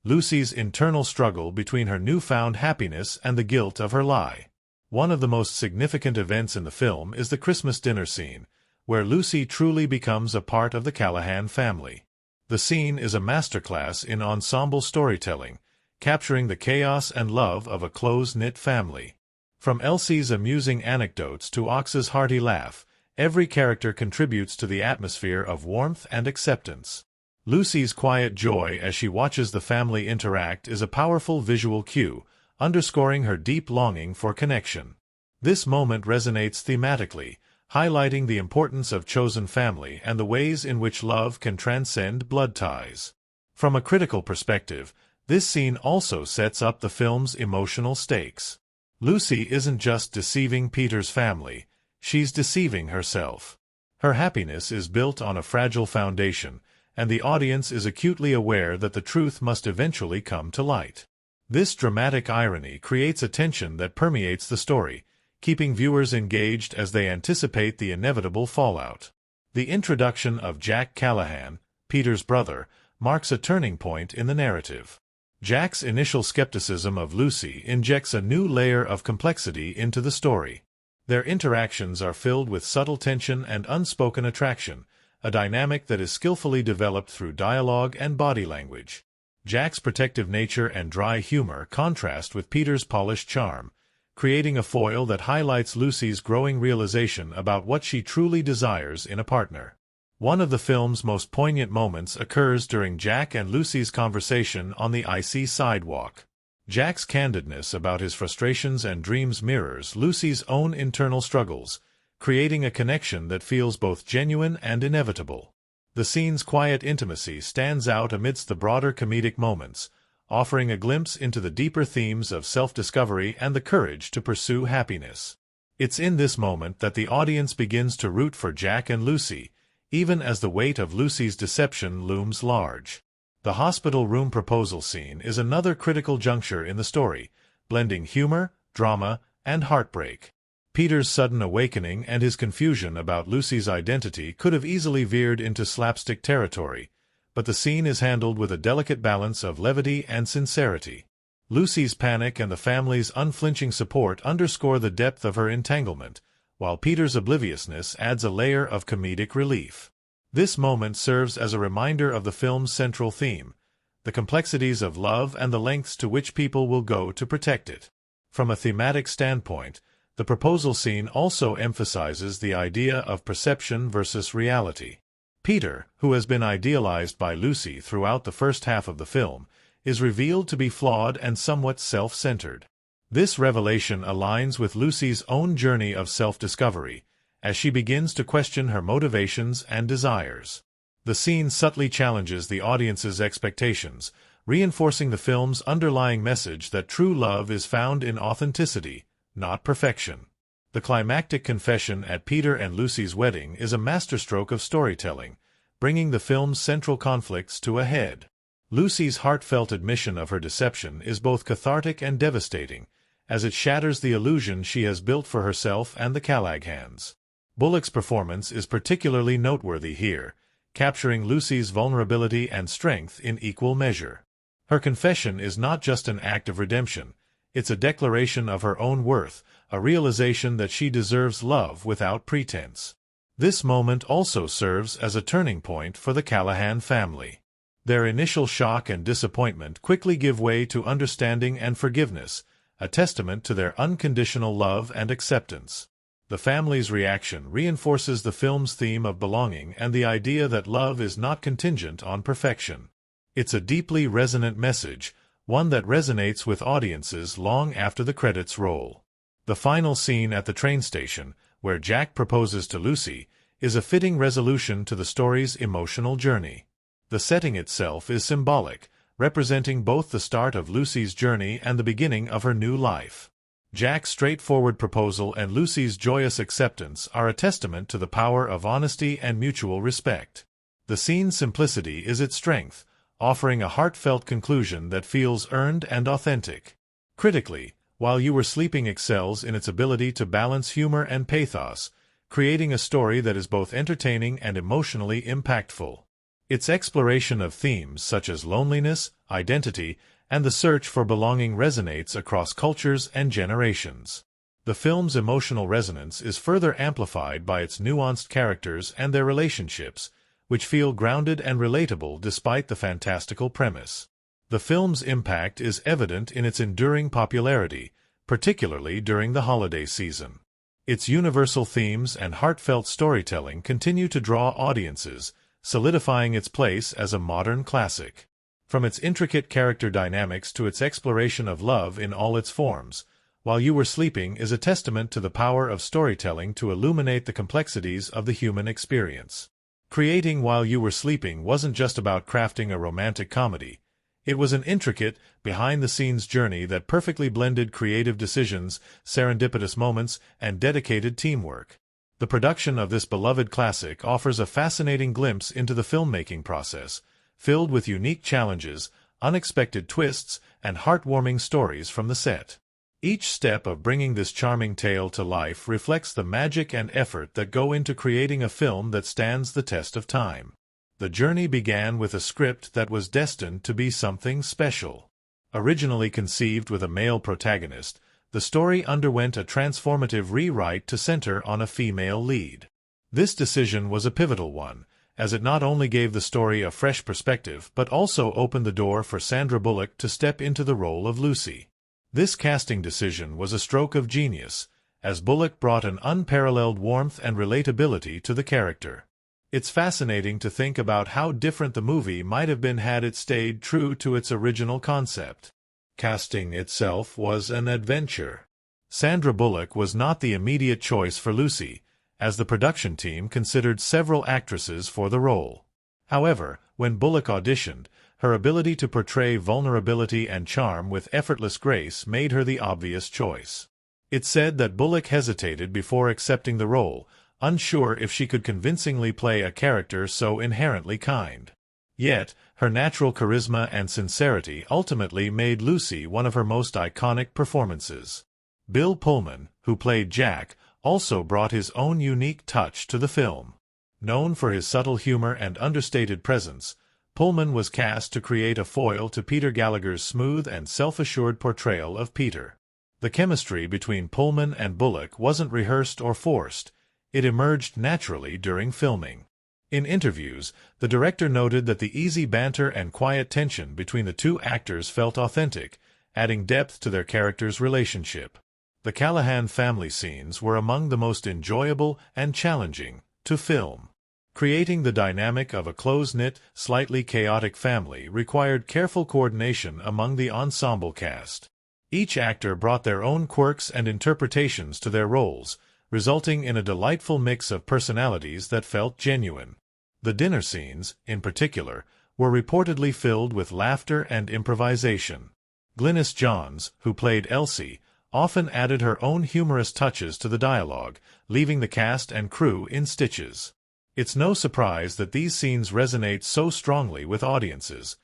Speaker 1: Lucy's internal struggle between her newfound happiness and the guilt of her lie. One of the most significant events in the film is the Christmas dinner scene, where Lucy truly becomes a part of the Callahan family. The scene is a masterclass in ensemble storytelling, capturing the chaos and love of a close-knit family. From Elsie's amusing anecdotes to Ox's hearty laugh, every character contributes to the atmosphere of warmth and acceptance. Lucy's quiet joy as she watches the family interact is a powerful visual cue, underscoring her deep longing for connection. This moment resonates thematically, highlighting the importance of chosen family and the ways in which love can transcend blood ties. From a critical perspective, this scene also sets up the film's emotional stakes. Lucy isn't just deceiving Peter's family, she's deceiving herself. Her happiness is built on a fragile foundation, and the audience is acutely aware that the truth must eventually come to light. This dramatic irony creates a tension that permeates the story, keeping viewers engaged as they anticipate the inevitable fallout. The introduction of Jack Callahan, Peter's brother, marks a turning point in the narrative. Jack's initial skepticism of Lucy injects a new layer of complexity into the story. Their interactions are filled with subtle tension and unspoken attraction, a dynamic that is skillfully developed through dialogue and body language. Jack's protective nature and dry humor contrast with Peter's polished charm, creating a foil that highlights Lucy's growing realization about what she truly desires in a partner. One of the film's most poignant moments occurs during Jack and Lucy's conversation on the icy sidewalk. Jack's candidness about his frustrations and dreams mirrors Lucy's own internal struggles, creating a connection that feels both genuine and inevitable. The scene's quiet intimacy stands out amidst the broader comedic moments, offering a glimpse into the deeper themes of self-discovery and the courage to pursue happiness. It's in this moment that the audience begins to root for Jack and Lucy, even as the weight of Lucy's deception looms large. The hospital room proposal scene is another critical juncture in the story, blending humor, drama, and heartbreak. Peter's sudden awakening and his confusion about Lucy's identity could have easily veered into slapstick territory, but the scene is handled with a delicate balance of levity and sincerity. Lucy's panic and the family's unflinching support underscore the depth of her entanglement, while Peter's obliviousness adds a layer of comedic relief. This moment serves as a reminder of the film's central theme, the complexities of love and the lengths to which people will go to protect it. From a thematic standpoint, the proposal scene also emphasizes the idea of perception versus reality. Peter, who has been idealized by Lucy throughout the first half of the film, is revealed to be flawed and somewhat self-centered. This revelation aligns with Lucy's own journey of self-discovery, as she begins to question her motivations and desires. The scene subtly challenges the audience's expectations, reinforcing the film's underlying message that true love is found in authenticity, not perfection. The climactic confession at Peter and Lucy's wedding is a masterstroke of storytelling, bringing the film's central conflicts to a head. Lucy's heartfelt admission of her deception is both cathartic and devastating, as it shatters the illusion she has built for herself and the Callahans. Bullock's performance is particularly noteworthy here, capturing Lucy's vulnerability and strength in equal measure. Her confession is not just an act of redemption, it's a declaration of her own worth, a realization that she deserves love without pretense. This moment also serves as a turning point for the Callahan family. Their initial shock and disappointment quickly give way to understanding and forgiveness, a testament to their unconditional love and acceptance. The family's reaction reinforces the film's theme of belonging and the idea that love is not contingent on perfection. It's a deeply resonant message, one that resonates with audiences long after the credits roll. The final scene at the train station, where Jack proposes to Lucy, is a fitting resolution to the story's emotional journey. The setting itself is symbolic, representing both the start of Lucy's journey and the beginning of her new life. Jack's straightforward proposal and Lucy's joyous acceptance are a testament to the power of honesty and mutual respect. The scene's simplicity is its strength, offering a heartfelt conclusion that feels earned and authentic. Critically, While You Were Sleeping excels in its ability to balance humor and pathos, creating a story that is both entertaining and emotionally impactful. Its exploration of themes such as loneliness, identity, and the search for belonging resonates across cultures and generations. The film's emotional resonance is further amplified by its nuanced characters and their relationships, which feel grounded and relatable despite the fantastical premise. The film's impact is evident in its enduring popularity, particularly during the holiday season. Its universal themes and heartfelt storytelling continue to draw audiences, solidifying its place as a modern classic. From its intricate character dynamics to its exploration of love in all its forms, While You Were Sleeping is a testament to the power of storytelling to illuminate the complexities of the human experience. Creating While You Were Sleeping wasn't just about crafting a romantic comedy. It was an intricate, behind-the-scenes journey that perfectly blended creative decisions, serendipitous moments, and dedicated teamwork. The production of this beloved classic offers a fascinating glimpse into the filmmaking process, filled with unique challenges, unexpected twists, and heartwarming stories from the set. Each step of bringing this charming tale to life reflects the magic and effort that go into creating a film that stands the test of time. The journey began with a script that was destined to be something special. Originally conceived with a male protagonist, the story underwent a transformative rewrite to center on a female lead. This decision was a pivotal one, as it not only gave the story a fresh perspective but also opened the door for Sandra Bullock to step into the role of Lucy. This casting decision was a stroke of genius, as Bullock brought an unparalleled warmth and relatability to the character. It's fascinating to think about how different the movie might have been had it stayed true to its original concept. Casting itself was an adventure. Sandra Bullock was not the immediate choice for Lucy, as the production team considered several actresses for the role. However, when Bullock auditioned, her ability to portray vulnerability and charm with effortless grace made her the obvious choice. It's said that Bullock hesitated before accepting the role, unsure if she could convincingly play a character so inherently kind. Yet, her natural charisma and sincerity ultimately made Lucy one of her most iconic performances. Bill Pullman, who played Jack, also brought his own unique touch to the film. Known for his subtle humor and understated presence, Pullman was cast to create a foil to Peter Gallagher's smooth and self-assured portrayal of Peter. The chemistry between Pullman and Bullock wasn't rehearsed or forced. It emerged naturally during filming. In interviews, the director noted that the easy banter and quiet tension between the two actors felt authentic, adding depth to their characters' relationship. The Callahan family scenes were among the most enjoyable and challenging to film. Creating the dynamic of a close-knit, slightly chaotic family required careful coordination among the ensemble cast. Each actor brought their own quirks and interpretations to their roles, resulting in a delightful mix of personalities that felt genuine. The dinner scenes, in particular, were reportedly filled with laughter and improvisation. Glynis Johns, who played Elsie, often added her own humorous touches to the dialogue, leaving the cast and crew in stitches. It's no surprise that these scenes resonate so strongly with audiences.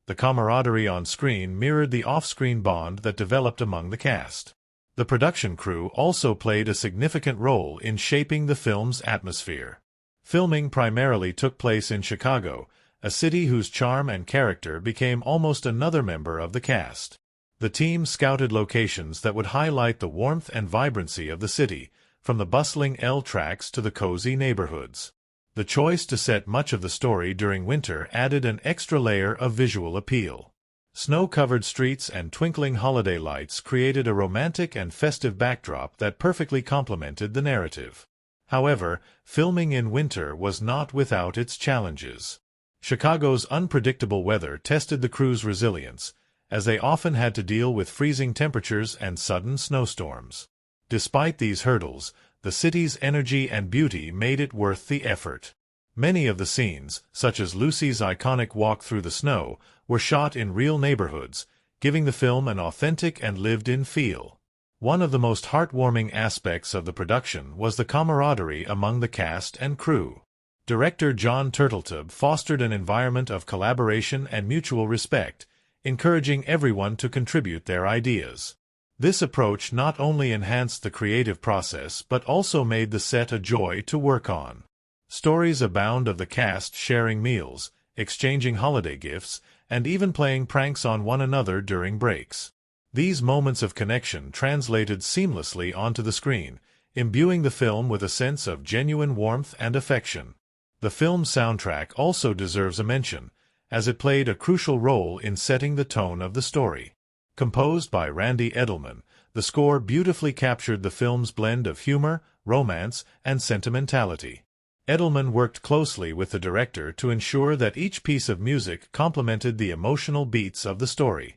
Speaker 1: The camaraderie on screen mirrored the off-screen bond that developed among the cast. The production crew also played a significant role in shaping the film's atmosphere. Filming primarily took place in Chicago, a city whose charm and character became almost another member of the cast. The team scouted locations that would highlight the warmth and vibrancy of the city, from the bustling L tracks to the cozy neighborhoods. The choice to set much of the story during winter added an extra layer of visual appeal. Snow-covered streets and twinkling holiday lights created a romantic and festive backdrop that perfectly complemented the narrative. However, filming in winter was not without its challenges. Chicago's unpredictable weather tested the crew's resilience, as they often had to deal with freezing temperatures and sudden snowstorms. Despite these hurdles, the city's energy and beauty made it worth the effort. Many of the scenes, such as Lucy's iconic walk through the snow, were shot in real neighborhoods, giving the film an authentic and lived-in feel. One of the most heartwarming aspects of the production was the camaraderie among the cast and crew. Director John Turteltaub fostered an environment of collaboration and mutual respect, encouraging everyone to contribute their ideas. This approach not only enhanced the creative process but also made the set a joy to work on. Stories abound of the cast sharing meals, exchanging holiday gifts, and even playing pranks on one another during breaks. These moments of connection translated seamlessly onto the screen, imbuing the film with a sense of genuine warmth and affection. The film's soundtrack also deserves a mention, as it played a crucial role in setting the tone of the story. Composed by Randy Edelman, the score beautifully captured the film's blend of humor, romance, and sentimentality. Edelman worked closely with the director to ensure that each piece of music complemented the emotional beats of the story.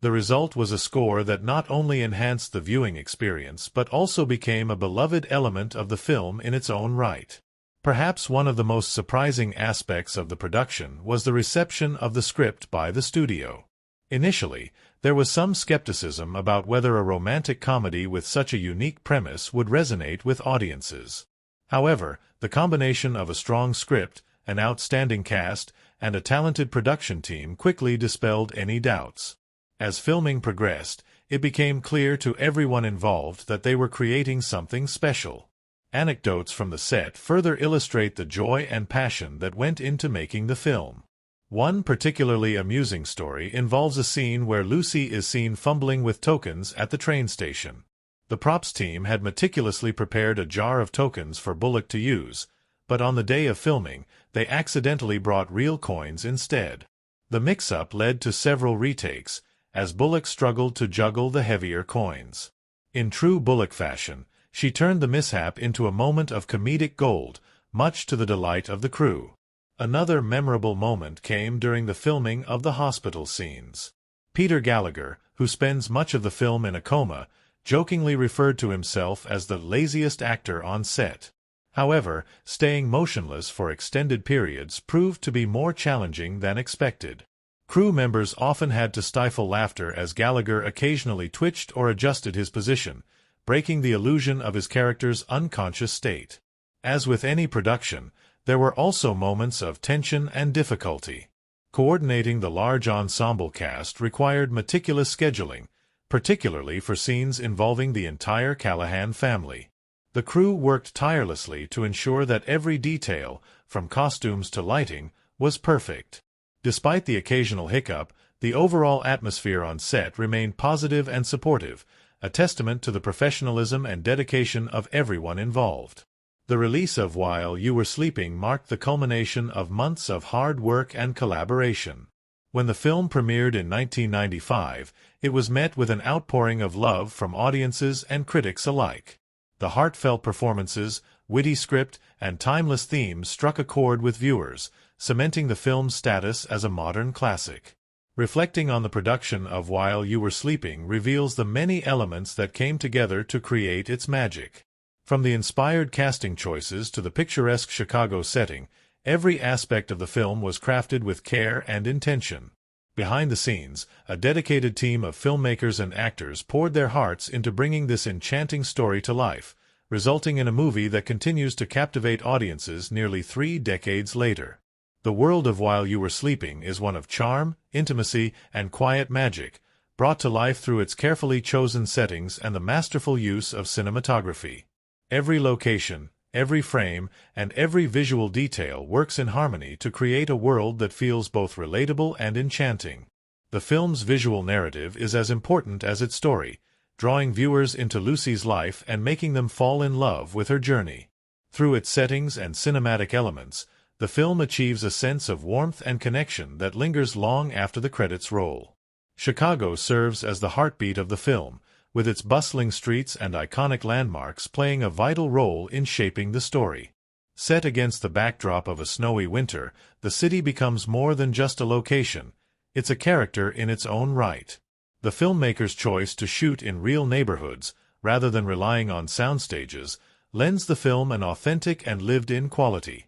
Speaker 1: The result was a score that not only enhanced the viewing experience but also became a beloved element of the film in its own right. Perhaps one of the most surprising aspects of the production was the reception of the script by the studio. Initially, there was some skepticism about whether a romantic comedy with such a unique premise would resonate with audiences. However, the combination of a strong script, an outstanding cast, and a talented production team quickly dispelled any doubts. As filming progressed, it became clear to everyone involved that they were creating something special. Anecdotes from the set further illustrate the joy and passion that went into making the film. One particularly amusing story involves a scene where Lucy is seen fumbling with tokens at the train station. The props team had meticulously prepared a jar of tokens for Bullock to use, but on the day of filming, they accidentally brought real coins instead. The mix-up led to several retakes, as Bullock struggled to juggle the heavier coins. In true Bullock fashion, she turned the mishap into a moment of comedic gold, much to the delight of the crew. Another memorable moment came during the filming of the hospital scenes. Peter Gallagher, who spends much of the film in a coma, jokingly referred to himself as the laziest actor on set. However, staying motionless for extended periods proved to be more challenging than expected. Crew members often had to stifle laughter as Gallagher occasionally twitched or adjusted his position, breaking the illusion of his character's unconscious state. As with any production, there were also moments of tension and difficulty. Coordinating the large ensemble cast required meticulous scheduling, particularly for scenes involving the entire Callahan family. The crew worked tirelessly to ensure that every detail, from costumes to lighting, was perfect. Despite the occasional hiccup, the overall atmosphere on set remained positive and supportive, a testament to the professionalism and dedication of everyone involved. The release of While You Were Sleeping marked the culmination of months of hard work and collaboration. When the film premiered in 1995, it was met with an outpouring of love from audiences and critics alike. The heartfelt performances, witty script, and timeless themes struck a chord with viewers, cementing the film's status as a modern classic. Reflecting on the production of While You Were Sleeping reveals the many elements that came together to create its magic. From the inspired casting choices to the picturesque Chicago setting, every aspect of the film was crafted with care and intention. Behind the scenes, a dedicated team of filmmakers and actors poured their hearts into bringing this enchanting story to life, resulting in a movie that continues to captivate audiences nearly 3 decades later. The world of While You Were Sleeping is one of charm, intimacy, and quiet magic, brought to life through its carefully chosen settings and the masterful use of cinematography. Every location, every frame, and every visual detail works in harmony to create a world that feels both relatable and enchanting. The film's visual narrative is as important as its story, drawing viewers into Lucy's life and making them fall in love with her journey. Through its settings and cinematic elements, the film achieves a sense of warmth and connection that lingers long after the credits roll. Chicago serves as the heartbeat of the film, with its bustling streets and iconic landmarks playing a vital role in shaping the story. Set against the backdrop of a snowy winter, the city becomes more than just a location. It's a character in its own right. The filmmaker's choice to shoot in real neighborhoods, rather than relying on soundstages, lends the film an authentic and lived-in quality.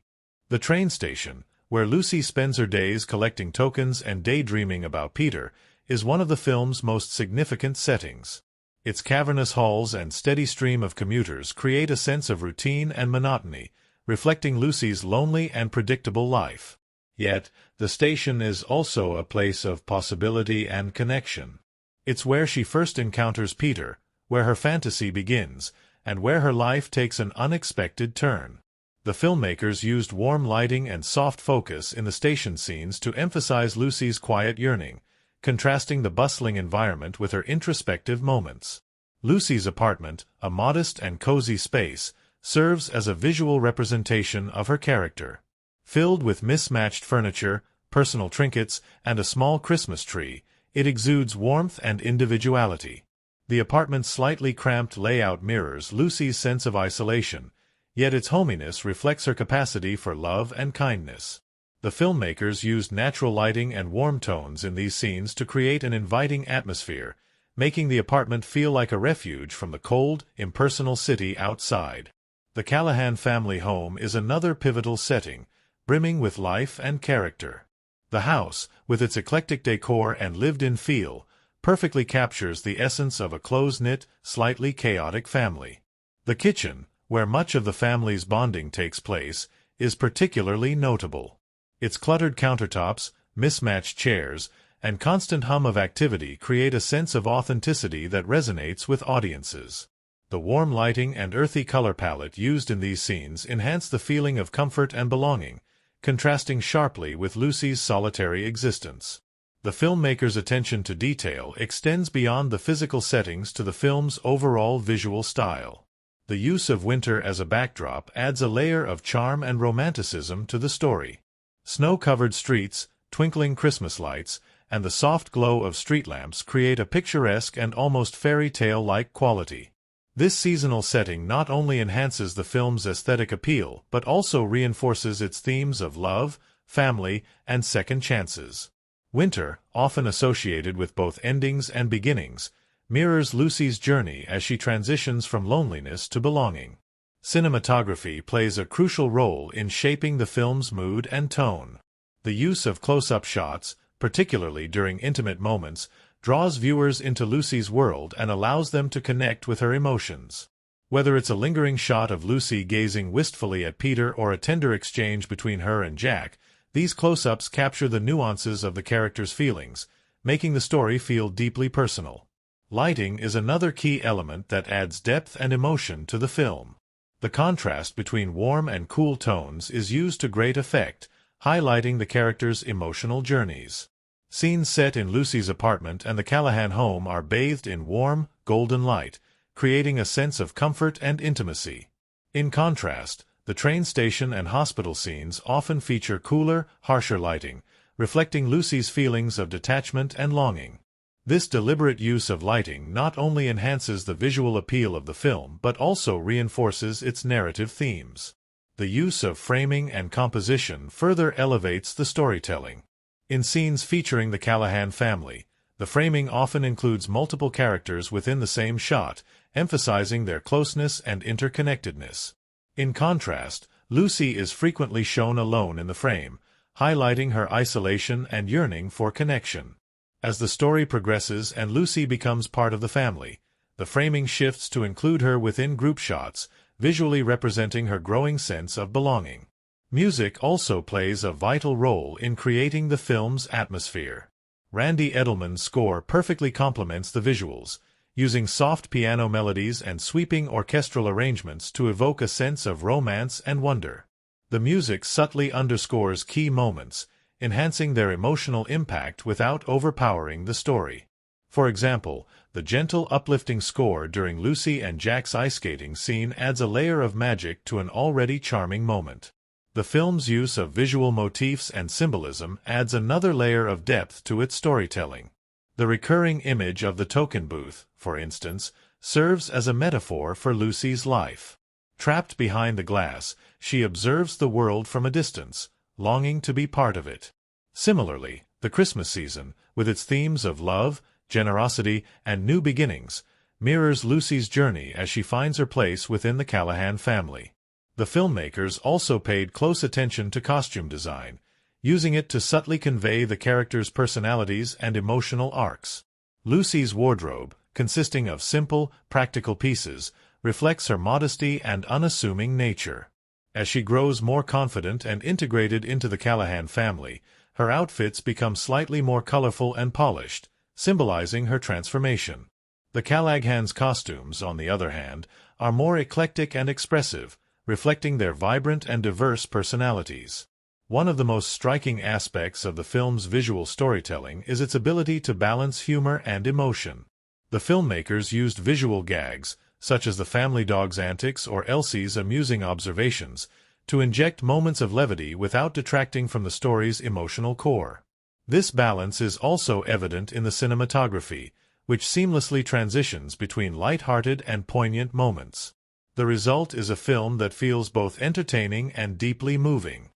Speaker 1: The train station, where Lucy spends her days collecting tokens and daydreaming about Peter, is one of the film's most significant settings. Its cavernous halls and steady stream of commuters create a sense of routine and monotony, reflecting Lucy's lonely and predictable life. Yet, the station is also a place of possibility and connection. It's where she first encounters Peter, where her fantasy begins, and where her life takes an unexpected turn. The filmmakers used warm lighting and soft focus in the station scenes to emphasize Lucy's quiet yearning, contrasting the bustling environment with her introspective moments. Lucy's apartment, a modest and cozy space, serves as a visual representation of her character. Filled with mismatched furniture, personal trinkets, and a small Christmas tree, it exudes warmth and individuality. The apartment's slightly cramped layout mirrors Lucy's sense of isolation, yet its hominess reflects her capacity for love and kindness. The filmmakers used natural lighting and warm tones in these scenes to create an inviting atmosphere, making the apartment feel like a refuge from the cold, impersonal city outside. The Callahan family home is another pivotal setting, brimming with life and character. The house, with its eclectic decor and lived-in feel, perfectly captures the essence of a close-knit, slightly chaotic family. The kitchen, where much of the family's bonding takes place, is particularly notable. Its cluttered countertops, mismatched chairs, and constant hum of activity create a sense of authenticity that resonates with audiences. The warm lighting and earthy color palette used in these scenes enhance the feeling of comfort and belonging, contrasting sharply with Lucy's solitary existence. The filmmaker's attention to detail extends beyond the physical settings to the film's overall visual style. The use of winter as a backdrop adds a layer of charm and romanticism to the story. Snow-covered streets, twinkling Christmas lights, and the soft glow of street lamps create a picturesque and almost fairy tale-like quality. This seasonal setting not only enhances the film's aesthetic appeal but also reinforces its themes of love, family, and second chances. Winter, often associated with both endings and beginnings, mirrors Lucy's journey as she transitions from loneliness to belonging. Cinematography plays a crucial role in shaping the film's mood and tone. The use of close-up shots, particularly during intimate moments, draws viewers into Lucy's world and allows them to connect with her emotions. Whether it's a lingering shot of Lucy gazing wistfully at Peter or a tender exchange between her and Jack, these close-ups capture the nuances of the characters' feelings, making the story feel deeply personal. Lighting is another key element that adds depth and emotion to the film. The contrast between warm and cool tones is used to great effect, highlighting the characters' emotional journeys. Scenes set in Lucy's apartment and the Callahan home are bathed in warm, golden light, creating a sense of comfort and intimacy. In contrast, the train station and hospital scenes often feature cooler, harsher lighting, reflecting Lucy's feelings of detachment and longing. This deliberate use of lighting not only enhances the visual appeal of the film but also reinforces its narrative themes. The use of framing and composition further elevates the storytelling. In scenes featuring the Callahan family, the framing often includes multiple characters within the same shot, emphasizing their closeness and interconnectedness. In contrast, Lucy is frequently shown alone in the frame, highlighting her isolation and yearning for connection. As the story progresses and Lucy becomes part of the family, the framing shifts to include her within group shots, visually representing her growing sense of belonging. Music also plays a vital role in creating the film's atmosphere. Randy Edelman's score perfectly complements the visuals, using soft piano melodies and sweeping orchestral arrangements to evoke a sense of romance and wonder. The music subtly underscores key moments, enhancing their emotional impact without overpowering the story. For example, the gentle, uplifting score during Lucy and Jack's ice skating scene adds a layer of magic to an already charming moment. The film's use of visual motifs and symbolism adds another layer of depth to its storytelling. The recurring image of the token booth, for instance, serves as a metaphor for Lucy's life. Trapped behind the glass, she observes the world from a distance, longing to be part of it. Similarly, the Christmas season, with its themes of love, generosity, and new beginnings, mirrors Lucy's journey as she finds her place within the Callahan family. The filmmakers also paid close attention to costume design, using it to subtly convey the characters' personalities and emotional arcs. Lucy's wardrobe, consisting of simple, practical pieces, reflects her modesty and unassuming nature. As she grows more confident and integrated into the Callahan family, her outfits become slightly more colorful and polished, symbolizing her transformation. The Callaghan's costumes, on the other hand, are more eclectic and expressive, reflecting their vibrant and diverse personalities. One of the most striking aspects of the film's visual storytelling is its ability to balance humor and emotion. The filmmakers used visual gags, such as the family dog's antics or Elsie's amusing observations, to inject moments of levity without detracting from the story's emotional core. This balance is also evident in the cinematography, which seamlessly transitions between light-hearted and poignant moments. The result is a film that feels both entertaining and deeply moving.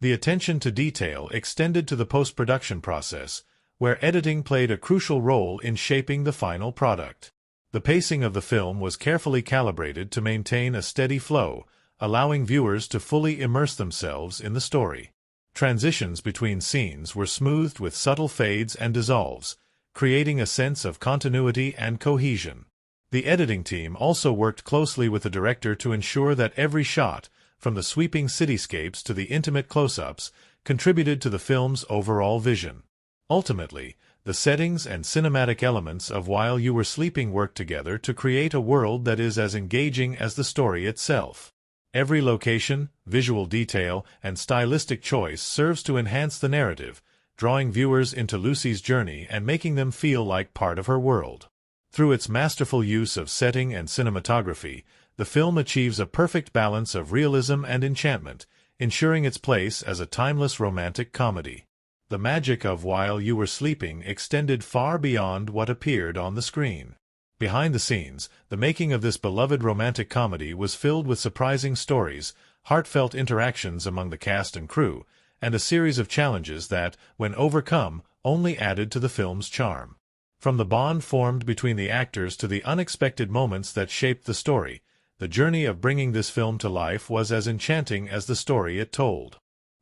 Speaker 1: The attention to detail extended to the post-production process, where editing played a crucial role in shaping the final product. The pacing of the film was carefully calibrated to maintain a steady flow, allowing viewers to fully immerse themselves in the story. Transitions between scenes were smoothed with subtle fades and dissolves, creating a sense of continuity and cohesion. The editing team also worked closely with the director to ensure that every shot, from the sweeping cityscapes to the intimate close-ups, contributed to the film's overall vision. Ultimately, the settings and cinematic elements of While You Were Sleeping worked together to create a world that is as engaging as the story itself. Every location, visual detail, and stylistic choice serves to enhance the narrative, drawing viewers into Lucy's journey and making them feel like part of her world. Through its masterful use of setting and cinematography, the film achieves a perfect balance of realism and enchantment, ensuring its place as a timeless romantic comedy. The magic of While You Were Sleeping extended far beyond what appeared on the screen. Behind the scenes, the making of this beloved romantic comedy was filled with surprising stories, heartfelt interactions among the cast and crew, and a series of challenges that, when overcome, only added to the film's charm. From the bond formed between the actors to the unexpected moments that shaped the story, the journey of bringing this film to life was as enchanting as the story it told.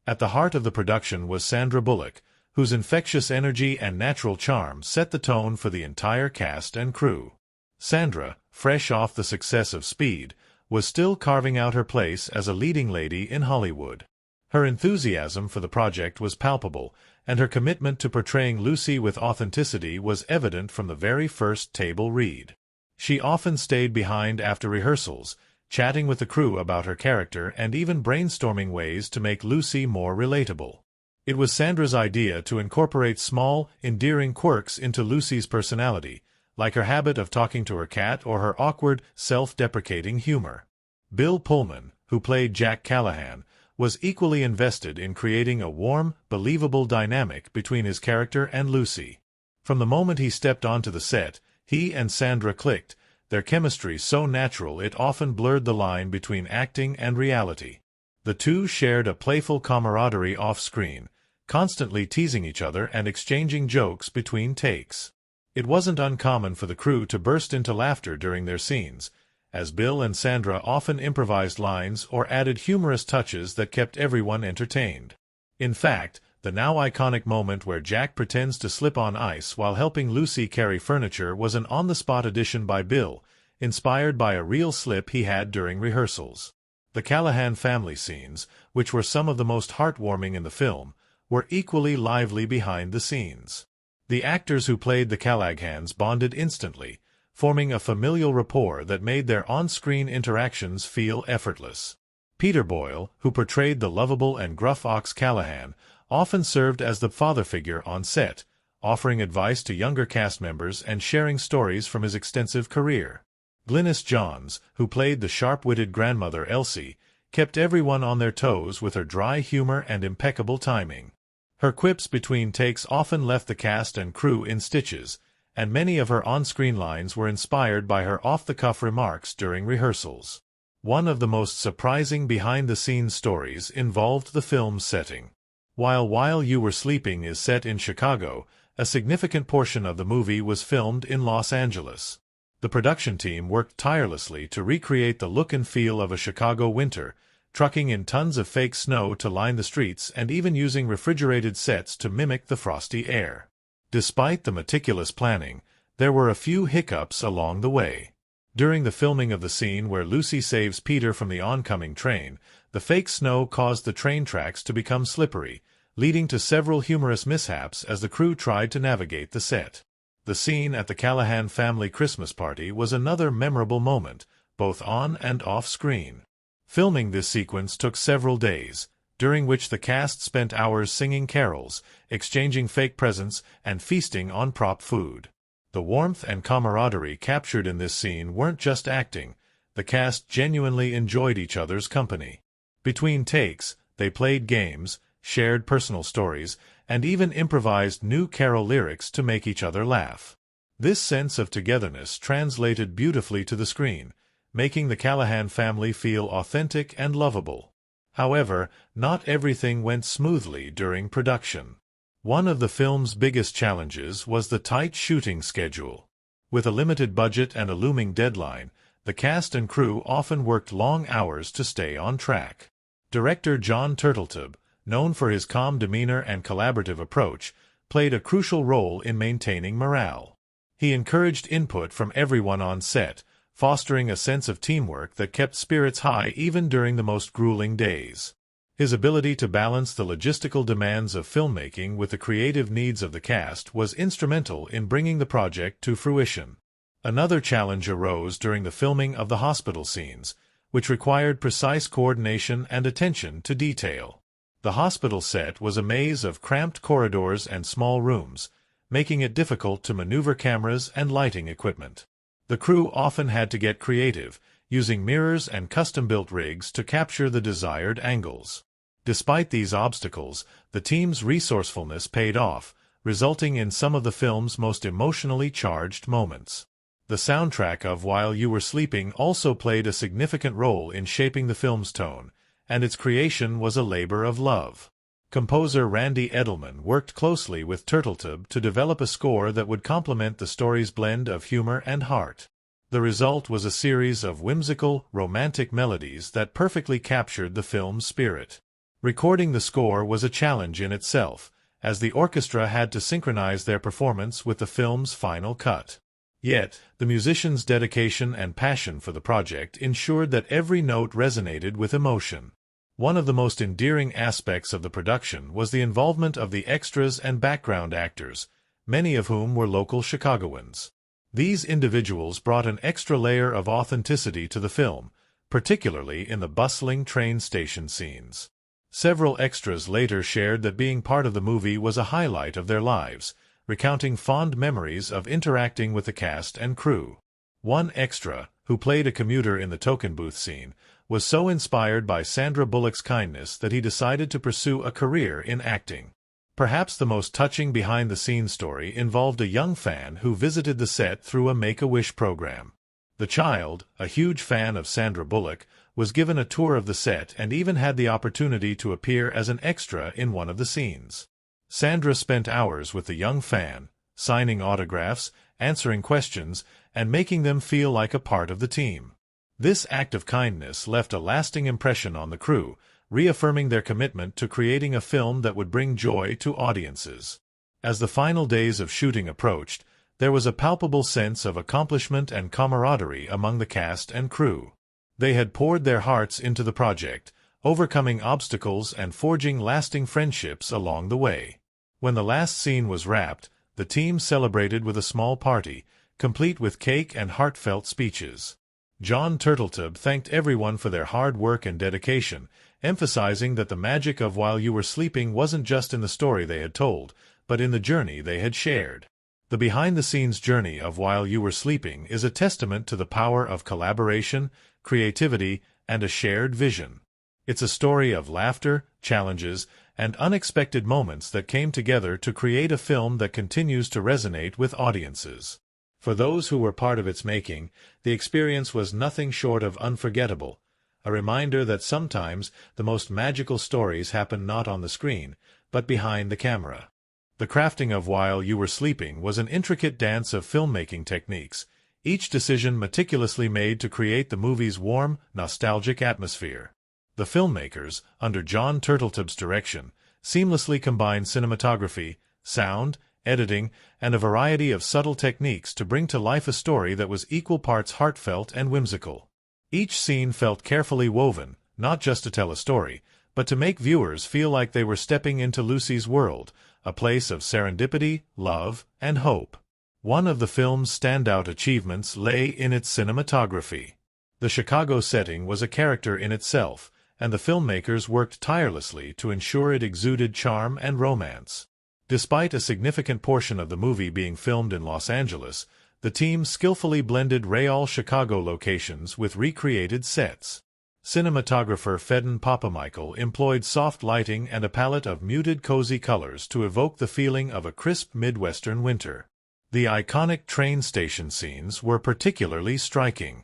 Speaker 1: At the heart of the production was Sandra Bullock, whose infectious energy and natural charm set the tone for the entire cast and crew. Sandra, fresh off the success of Speed, was still carving out her place as a leading lady in Hollywood. Her enthusiasm for the project was palpable, and her commitment to portraying Lucy with authenticity was evident from the very first table read. She often stayed behind after rehearsals, chatting with the crew about her character and even brainstorming ways to make Lucy more relatable. It was Sandra's idea to incorporate small, endearing quirks into Lucy's personality, like her habit of talking to her cat or her awkward, self-deprecating humor. Bill Pullman, who played Jack Callahan, was equally invested in creating a warm, believable dynamic between his character and Lucy. From the moment he stepped onto the set, he and Sandra clicked, their chemistry so natural it often blurred the line between acting and reality. The two shared a playful camaraderie off-screen, constantly teasing each other and exchanging jokes between takes. It wasn't uncommon for the crew to burst into laughter during their scenes, as Bill and Sandra often improvised lines or added humorous touches that kept everyone entertained. In fact, the now iconic moment where Jack pretends to slip on ice while helping Lucy carry furniture was an on-the-spot addition by Bill, inspired by a real slip he had during rehearsals. The Callahan family scenes, which were some of the most heartwarming in the film, were equally lively behind the scenes. The actors who played the Callahans bonded instantly, forming a familial rapport that made their on-screen interactions feel effortless. Peter Boyle, who portrayed the lovable and gruff Ox Callahan, often served as the father figure on set, offering advice to younger cast members and sharing stories from his extensive career. Glynis Johns, who played the sharp-witted grandmother Elsie, kept everyone on their toes with her dry humor and impeccable timing. Her quips between takes often left the cast and crew in stitches, and many of her on-screen lines were inspired by her off-the-cuff remarks during rehearsals. One of the most surprising behind-the-scenes stories involved the film's setting. While You Were Sleeping is set in Chicago, a significant portion of the movie was filmed in Los Angeles. The production team worked tirelessly to recreate the look and feel of a Chicago winter, trucking in tons of fake snow to line the streets and even using refrigerated sets to mimic the frosty air. Despite the meticulous planning, there were a few hiccups along the way. During the filming of the scene where Lucy saves Peter from the oncoming train, the fake snow caused the train tracks to become slippery, leading to several humorous mishaps as the crew tried to navigate the set. The scene at the Callahan family Christmas party was another memorable moment, both on and off-screen. Filming this sequence took several days, during which the cast spent hours singing carols, exchanging fake presents, and feasting on prop food. The warmth and camaraderie captured in this scene weren't just acting. The cast genuinely enjoyed each other's company. Between takes, they played games, shared personal stories, and even improvised new carol lyrics to make each other laugh. This sense of togetherness translated beautifully to the screen, making the Callahan family feel authentic and lovable. However, not everything went smoothly during production. One of the film's biggest challenges was the tight shooting schedule. With a limited budget and a looming deadline, the cast and crew often worked long hours to stay on track. Director John Turteltaub, known for his calm demeanor and collaborative approach, played a crucial role in maintaining morale. He encouraged input from everyone on set, fostering a sense of teamwork that kept spirits high even during the most grueling days. His ability to balance the logistical demands of filmmaking with the creative needs of the cast was instrumental in bringing the project to fruition. Another challenge arose during the filming of the hospital scenes, which required precise coordination and attention to detail. The hospital set was a maze of cramped corridors and small rooms, making it difficult to maneuver cameras and lighting equipment. The crew often had to get creative, using mirrors and custom-built rigs to capture the desired angles. Despite these obstacles, the team's resourcefulness paid off, resulting in some of the film's most emotionally charged moments. The soundtrack of While You Were Sleeping also played a significant role in shaping the film's tone, and its creation was a labor of love. Composer Randy Edelman worked closely with Turteltaub to develop a score that would complement the story's blend of humor and heart. The result was a series of whimsical, romantic melodies that perfectly captured the film's spirit. Recording the score was a challenge in itself, as the orchestra had to synchronize their performance with the film's final cut. Yet, the musicians' dedication and passion for the project ensured that every note resonated with emotion. One of the most endearing aspects of the production was the involvement of the extras and background actors, many of whom were local Chicagoans. These individuals brought an extra layer of authenticity to the film, particularly in the bustling train station scenes. Several extras later shared that being part of the movie was a highlight of their lives, recounting fond memories of interacting with the cast and crew. One extra, who played a commuter in the token booth scene, was so inspired by Sandra Bullock's kindness that he decided to pursue a career in acting. Perhaps the most touching behind-the-scenes story involved a young fan who visited the set through a Make-A-Wish program. The child, a huge fan of Sandra Bullock, was given a tour of the set and even had the opportunity to appear as an extra in one of the scenes. Sandra spent hours with the young fan, signing autographs, answering questions, and making them feel like a part of the team. This act of kindness left a lasting impression on the crew, reaffirming their commitment to creating a film that would bring joy to audiences. As the final days of shooting approached, there was a palpable sense of accomplishment and camaraderie among the cast and crew. They had poured their hearts into the project, overcoming obstacles and forging lasting friendships along the way. When the last scene was wrapped, the team celebrated with a small party, complete with cake and heartfelt speeches. John Turteltaub thanked everyone for their hard work and dedication, emphasizing that the magic of While You Were Sleeping wasn't just in the story they had told, but in the journey they had shared. The behind-the-scenes journey of While You Were Sleeping is a testament to the power of collaboration, creativity, and a shared vision. It's a story of laughter, challenges, and unexpected moments that came together to create a film that continues to resonate with audiences. For those who were part of its making, the experience was nothing short of unforgettable, a reminder that sometimes the most magical stories happen not on the screen, but behind the camera. The crafting of While You Were Sleeping was an intricate dance of filmmaking techniques, each decision meticulously made to create the movie's warm, nostalgic atmosphere. The filmmakers, under John Turteltaub's direction, seamlessly combined cinematography, sound, editing, and a variety of subtle techniques to bring to life a story that was equal parts heartfelt and whimsical. Each scene felt carefully woven, not just to tell a story, but to make viewers feel like they were stepping into Lucy's world, a place of serendipity, love, and hope. One of the film's standout achievements lay in its cinematography. The Chicago setting was a character in itself, and the filmmakers worked tirelessly to ensure it exuded charm and romance. Despite a significant portion of the movie being filmed in Los Angeles, the team skillfully blended real Chicago locations with recreated sets. Cinematographer Fedon Papamichael employed soft lighting and a palette of muted cozy colors to evoke the feeling of a crisp Midwestern winter. The iconic train station scenes were particularly striking.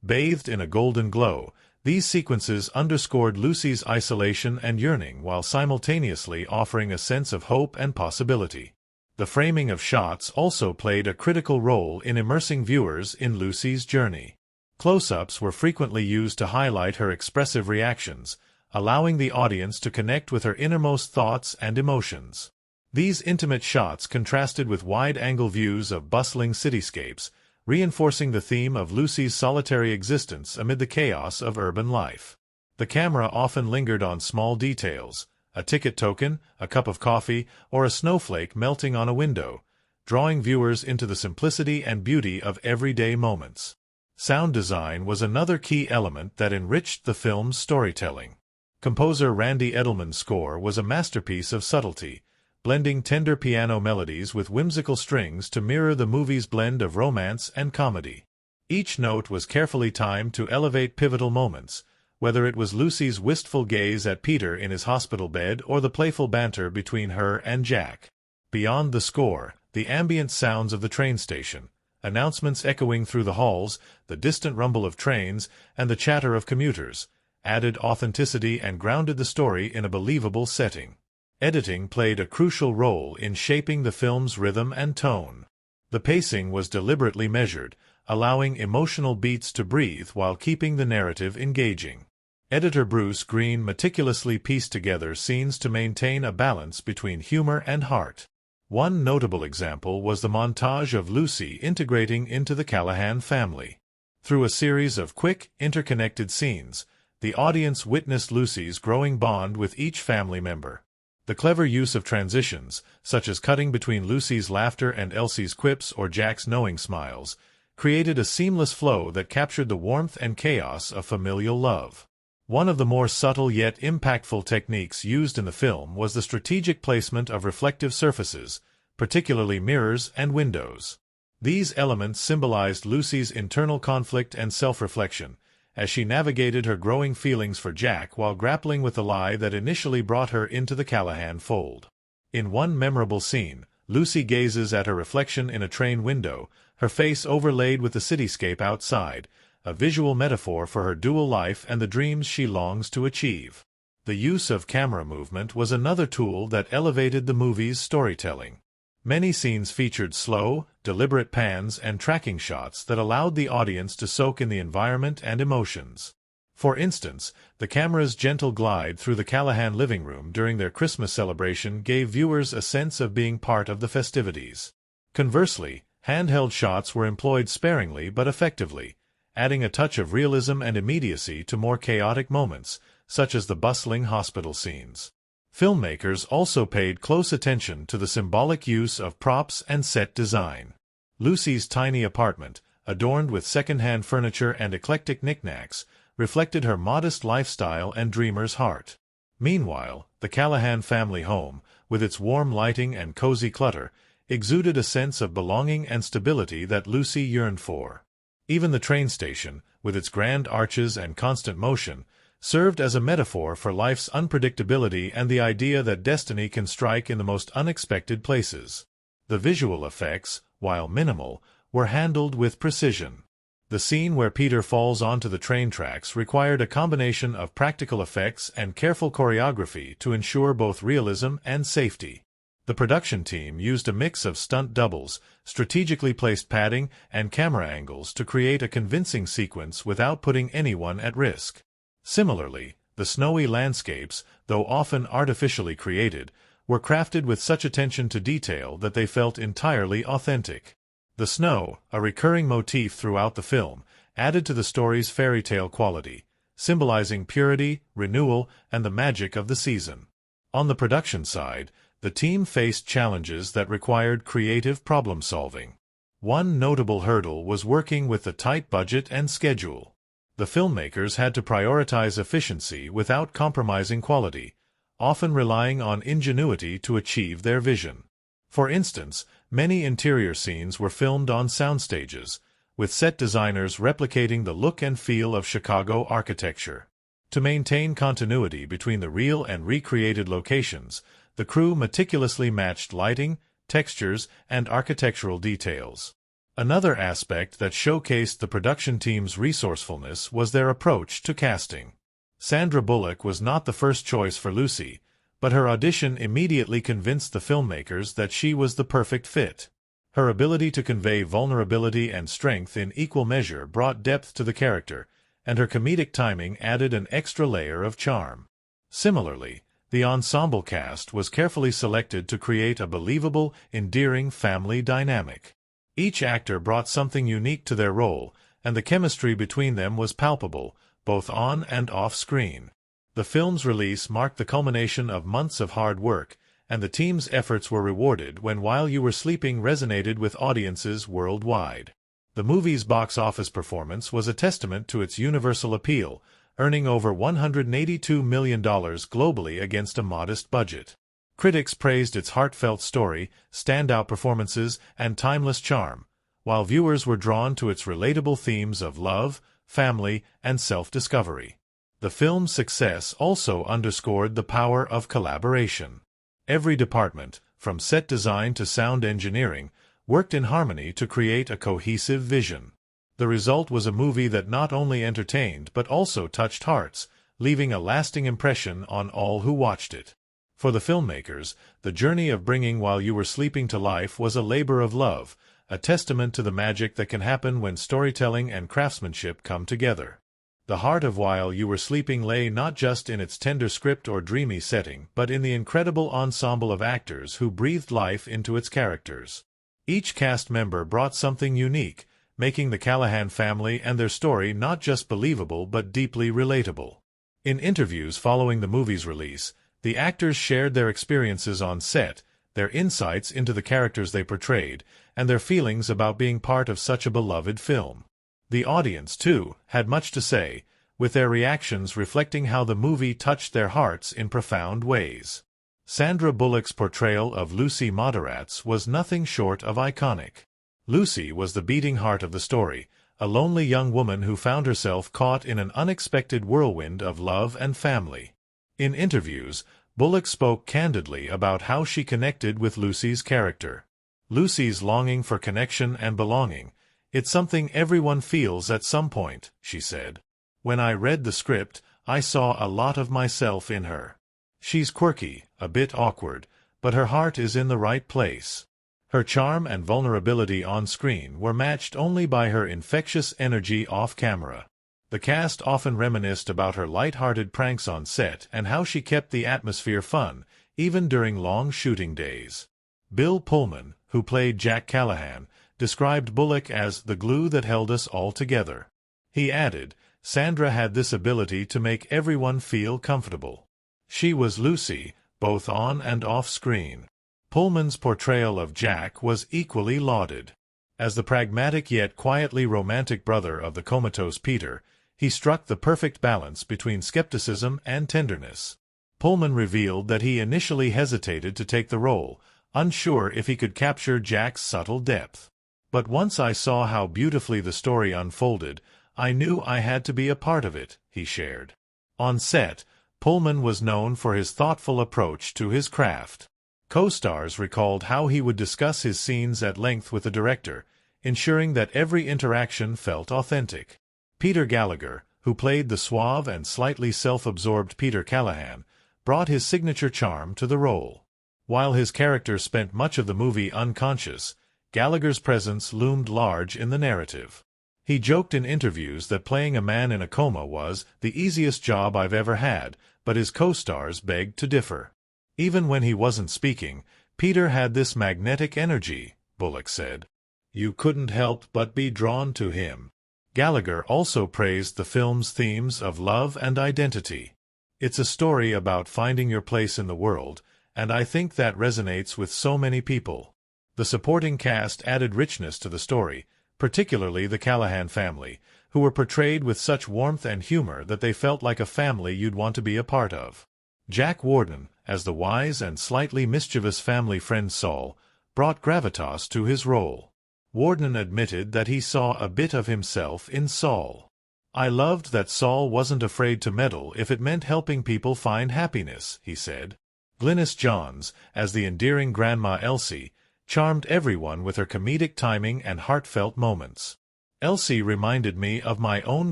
Speaker 1: Bathed in a golden glow, These sequences underscored Lucy's isolation and yearning while simultaneously offering a sense of hope and possibility. The framing of shots also played a critical role in immersing viewers in Lucy's journey. Close-ups were frequently used to highlight her expressive reactions, allowing the audience to connect with her innermost thoughts and emotions. These intimate shots contrasted with wide-angle views of bustling cityscapes, reinforcing the theme of Lucy's solitary existence amid the chaos of urban life. The camera often lingered on small details, a ticket token, a cup of coffee, or a snowflake melting on a window, drawing viewers into the simplicity and beauty of everyday moments. Sound design was another key element that enriched the film's storytelling. Composer Randy Edelman's score was a masterpiece of subtlety, blending tender piano melodies with whimsical strings to mirror the movie's blend of romance and comedy. Each note was carefully timed to elevate pivotal moments, whether it was Lucy's wistful gaze at Peter in his hospital bed or the playful banter between her and Jack. Beyond the score, the ambient sounds of the train station, announcements echoing through the halls, the distant rumble of trains, and the chatter of commuters, added authenticity and grounded the story in a believable setting. Editing played a crucial role in shaping the film's rhythm and tone. The pacing was deliberately measured, allowing emotional beats to breathe while keeping the narrative engaging. Editor Bruce Green meticulously pieced together scenes to maintain a balance between humor and heart. One notable example was the montage of Lucy integrating into the Callahan family. Through a series of quick, interconnected scenes, the audience witnessed Lucy's growing bond with each family member. The clever use of transitions, such as cutting between Lucy's laughter and Elsie's quips or Jack's knowing smiles, created a seamless flow that captured the warmth and chaos of familial love. One of the more subtle yet impactful techniques used in the film was the strategic placement of reflective surfaces, particularly mirrors and windows. These elements symbolized Lucy's internal conflict and self-reflection, as she navigated her growing feelings for Jack while grappling with the lie that initially brought her into the Callahan fold. In one memorable scene, Lucy gazes at her reflection in a train window, her face overlaid with the cityscape outside, a visual metaphor for her dual life and the dreams she longs to achieve. The use of camera movement was another tool that elevated the movie's storytelling. Many scenes featured slow, deliberate pans and tracking shots that allowed the audience to soak in the environment and emotions. For instance, the camera's gentle glide through the Callahan living room during their Christmas celebration gave viewers a sense of being part of the festivities. Conversely, handheld shots were employed sparingly but effectively, adding a touch of realism and immediacy to more chaotic moments, such as the bustling hospital scenes. Filmmakers also paid close attention to the symbolic use of props and set design. Lucy's tiny apartment, adorned with second-hand furniture and eclectic knickknacks, reflected her modest lifestyle and dreamer's heart. Meanwhile, the Callahan family home, with its warm lighting and cozy clutter, exuded a sense of belonging and stability that Lucy yearned for. Even the train station, with its grand arches and constant motion, served as a metaphor for life's unpredictability and the idea that destiny can strike in the most unexpected places. The visual effects, while minimal, were handled with precision. The scene where Peter falls onto the train tracks required a combination of practical effects and careful choreography to ensure both realism and safety. The production team used a mix of stunt doubles, strategically placed padding, and camera angles to create a convincing sequence without putting anyone at risk. Similarly, the snowy landscapes, though often artificially created, were crafted with such attention to detail that they felt entirely authentic. The snow, a recurring motif throughout the film, added to the story's fairy tale quality, symbolizing purity, renewal, and the magic of the season. On the production side, the team faced challenges that required creative problem-solving. One notable hurdle was working with the tight budget and schedule. The filmmakers had to prioritize efficiency without compromising quality, often relying on ingenuity to achieve their vision. For instance, many interior scenes were filmed on soundstages, with set designers replicating the look and feel of Chicago architecture. To maintain continuity between the real and recreated locations, the crew meticulously matched lighting, textures, and architectural details. Another aspect that showcased the production team's resourcefulness was their approach to casting. Sandra Bullock was not the first choice for Lucy, but her audition immediately convinced the filmmakers that she was the perfect fit. Her ability to convey vulnerability and strength in equal measure brought depth to the character, and her comedic timing added an extra layer of charm. Similarly, the ensemble cast was carefully selected to create a believable, endearing family dynamic. Each actor brought something unique to their role, and the chemistry between them was palpable, both on and off screen. The film's release marked the culmination of months of hard work, and the team's efforts were rewarded when While You Were Sleeping resonated with audiences worldwide. The movie's box office performance was a testament to its universal appeal, earning over $182 million globally against a modest budget. Critics praised its heartfelt story, standout performances, and timeless charm, while viewers were drawn to its relatable themes of love, family, and self-discovery. The film's success also underscored the power of collaboration. Every department, from set design to sound engineering, worked in harmony to create a cohesive vision. The result was a movie that not only entertained but also touched hearts, leaving a lasting impression on all who watched it. For the filmmakers, the journey of bringing While You Were Sleeping to life was a labor of love, a testament to the magic that can happen when storytelling and craftsmanship come together. The heart of While You Were Sleeping lay not just in its tender script or dreamy setting, but in the incredible ensemble of actors who breathed life into its characters. Each cast member brought something unique, making the Callahan family and their story not just believable but deeply relatable. In interviews following the movie's release, the actors shared their experiences on set, their insights into the characters they portrayed, and their feelings about being part of such a beloved film. The audience, too, had much to say, with their reactions reflecting how the movie touched their hearts in profound ways. Sandra Bullock's portrayal of Lucy Moderatz was nothing short of iconic. Lucy was the beating heart of the story, a lonely young woman who found herself caught in an unexpected whirlwind of love and family. In interviews, Bullock spoke candidly about how she connected with Lucy's character. Lucy's longing for connection and belonging, "It's something everyone feels at some point," she said. "When I read the script, I saw a lot of myself in her. She's quirky, a bit awkward, but her heart is in the right place." Her charm and vulnerability on screen were matched only by her infectious energy off-camera. The cast often reminisced about her light-hearted pranks on set and how she kept the atmosphere fun, even during long shooting days. Bill Pullman, who played Jack Callahan, described Bullock as the glue that held us all together. He added, "Sandra had this ability to make everyone feel comfortable. She was Lucy, both on and off screen." Pullman's portrayal of Jack was equally lauded. As the pragmatic yet quietly romantic brother of the comatose Peter, he struck the perfect balance between skepticism and tenderness. Pullman revealed that he initially hesitated to take the role, unsure if he could capture Jack's subtle depth. "But once I saw how beautifully the story unfolded, I knew I had to be a part of it," he shared. On set, Pullman was known for his thoughtful approach to his craft. Co-stars recalled how he would discuss his scenes at length with the director, ensuring that every interaction felt authentic. Peter Gallagher, who played the suave and slightly self-absorbed Peter Callahan, brought his signature charm to the role. While his character spent much of the movie unconscious, Gallagher's presence loomed large in the narrative. He joked in interviews that playing a man in a coma was the easiest job I've ever had, but his co-stars begged to differ. "Even when he wasn't speaking, Peter had this magnetic energy," Bullock said. "You couldn't help but be drawn to him." Gallagher also praised the film's themes of love and identity. "It's a story about finding your place in the world, and I think that resonates with so many people." The supporting cast added richness to the story, particularly the Callahan family, who were portrayed with such warmth and humor that they felt like a family you'd want to be a part of. Jack Warden, as the wise and slightly mischievous family friend Saul, brought gravitas to his role. Warden admitted that he saw a bit of himself in Saul. "I loved that Saul wasn't afraid to meddle if it meant helping people find happiness," he said. Glynis Johns, as the endearing Grandma Elsie, charmed everyone with her comedic timing and heartfelt moments. Elsie reminded me of my own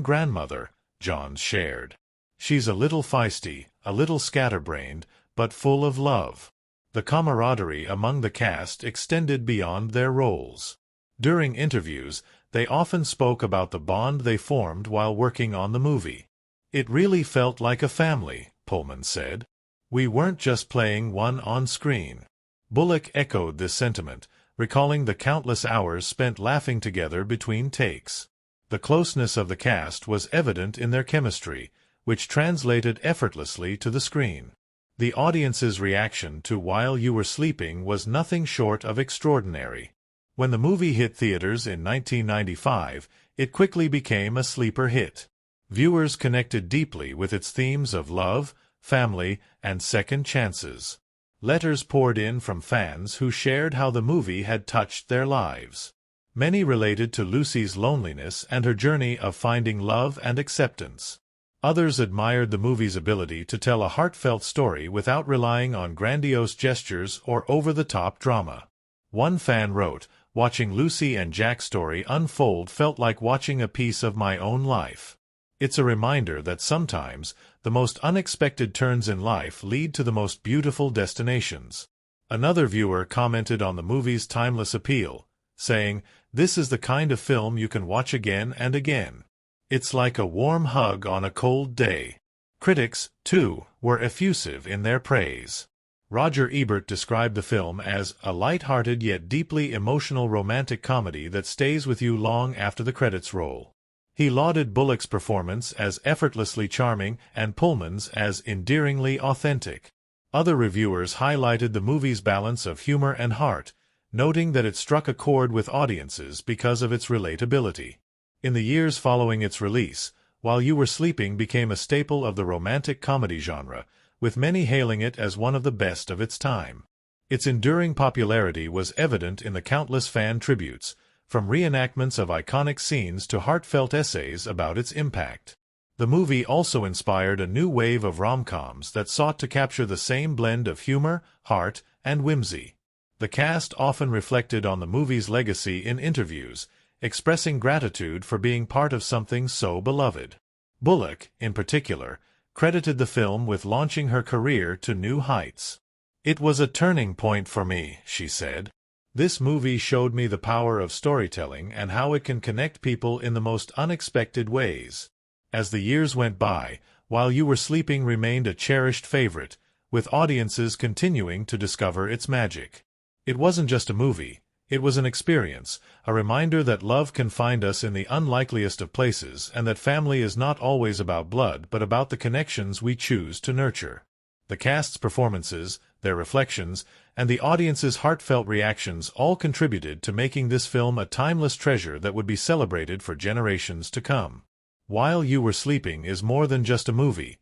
Speaker 1: grandmother, John shared. She's a little feisty, a little scatterbrained, but full of love. The camaraderie among the cast extended beyond their roles. During interviews, they often spoke about the bond they formed while working on the movie. It really felt like a family, Pullman said. We weren't just playing one on screen. Bullock echoed this sentiment, recalling the countless hours spent laughing together between takes. The closeness of the cast was evident in their chemistry, which translated effortlessly to the screen. The audience's reaction to While You Were Sleeping was nothing short of extraordinary. When the movie hit theaters in 1995, it quickly became a sleeper hit. Viewers connected deeply with its themes of love, family, and second chances. Letters poured in from fans who shared how the movie had touched their lives. Many related to Lucy's loneliness and her journey of finding love and acceptance. Others admired the movie's ability to tell a heartfelt story without relying on grandiose gestures or over-the-top drama. One fan wrote, "Watching Lucy and Jack's story unfold felt like watching a piece of my own life." It's a reminder that sometimes the most unexpected turns in life lead to the most beautiful destinations. Another viewer commented on the movie's timeless appeal, saying, "This is the kind of film you can watch again and again. It's like a warm hug on a cold day." Critics, too, were effusive in their praise. Roger Ebert described the film as a light-hearted yet deeply emotional romantic comedy that stays with you long after the credits roll. He lauded Bullock's performance as effortlessly charming and Pullman's as endearingly authentic. Other reviewers highlighted the movie's balance of humor and heart, noting that it struck a chord with audiences because of its relatability. In the years following its release, While You Were Sleeping became a staple of the romantic comedy genre, with many hailing it as one of the best of its time. Its enduring popularity was evident in the countless fan tributes, from reenactments of iconic scenes to heartfelt essays about its impact. The movie also inspired a new wave of rom-coms that sought to capture the same blend of humor, heart, and whimsy. The cast often reflected on the movie's legacy in interviews, expressing gratitude for being part of something so beloved. Bullock, in particular, credited the film with launching her career to new heights. "It was a turning point for me," she said. "This movie showed me the power of storytelling and how it can connect people in the most unexpected ways." As the years went by, While You Were Sleeping remained a cherished favorite, with audiences continuing to discover its magic. It wasn't just a movie. It was an experience, a reminder that love can find us in the unlikeliest of places and that family is not always about blood but about the connections we choose to nurture. The cast's performances, their reflections, and the audience's heartfelt reactions all contributed to making this film a timeless treasure that would be celebrated for generations to come. While You Were Sleeping is more than just a movie.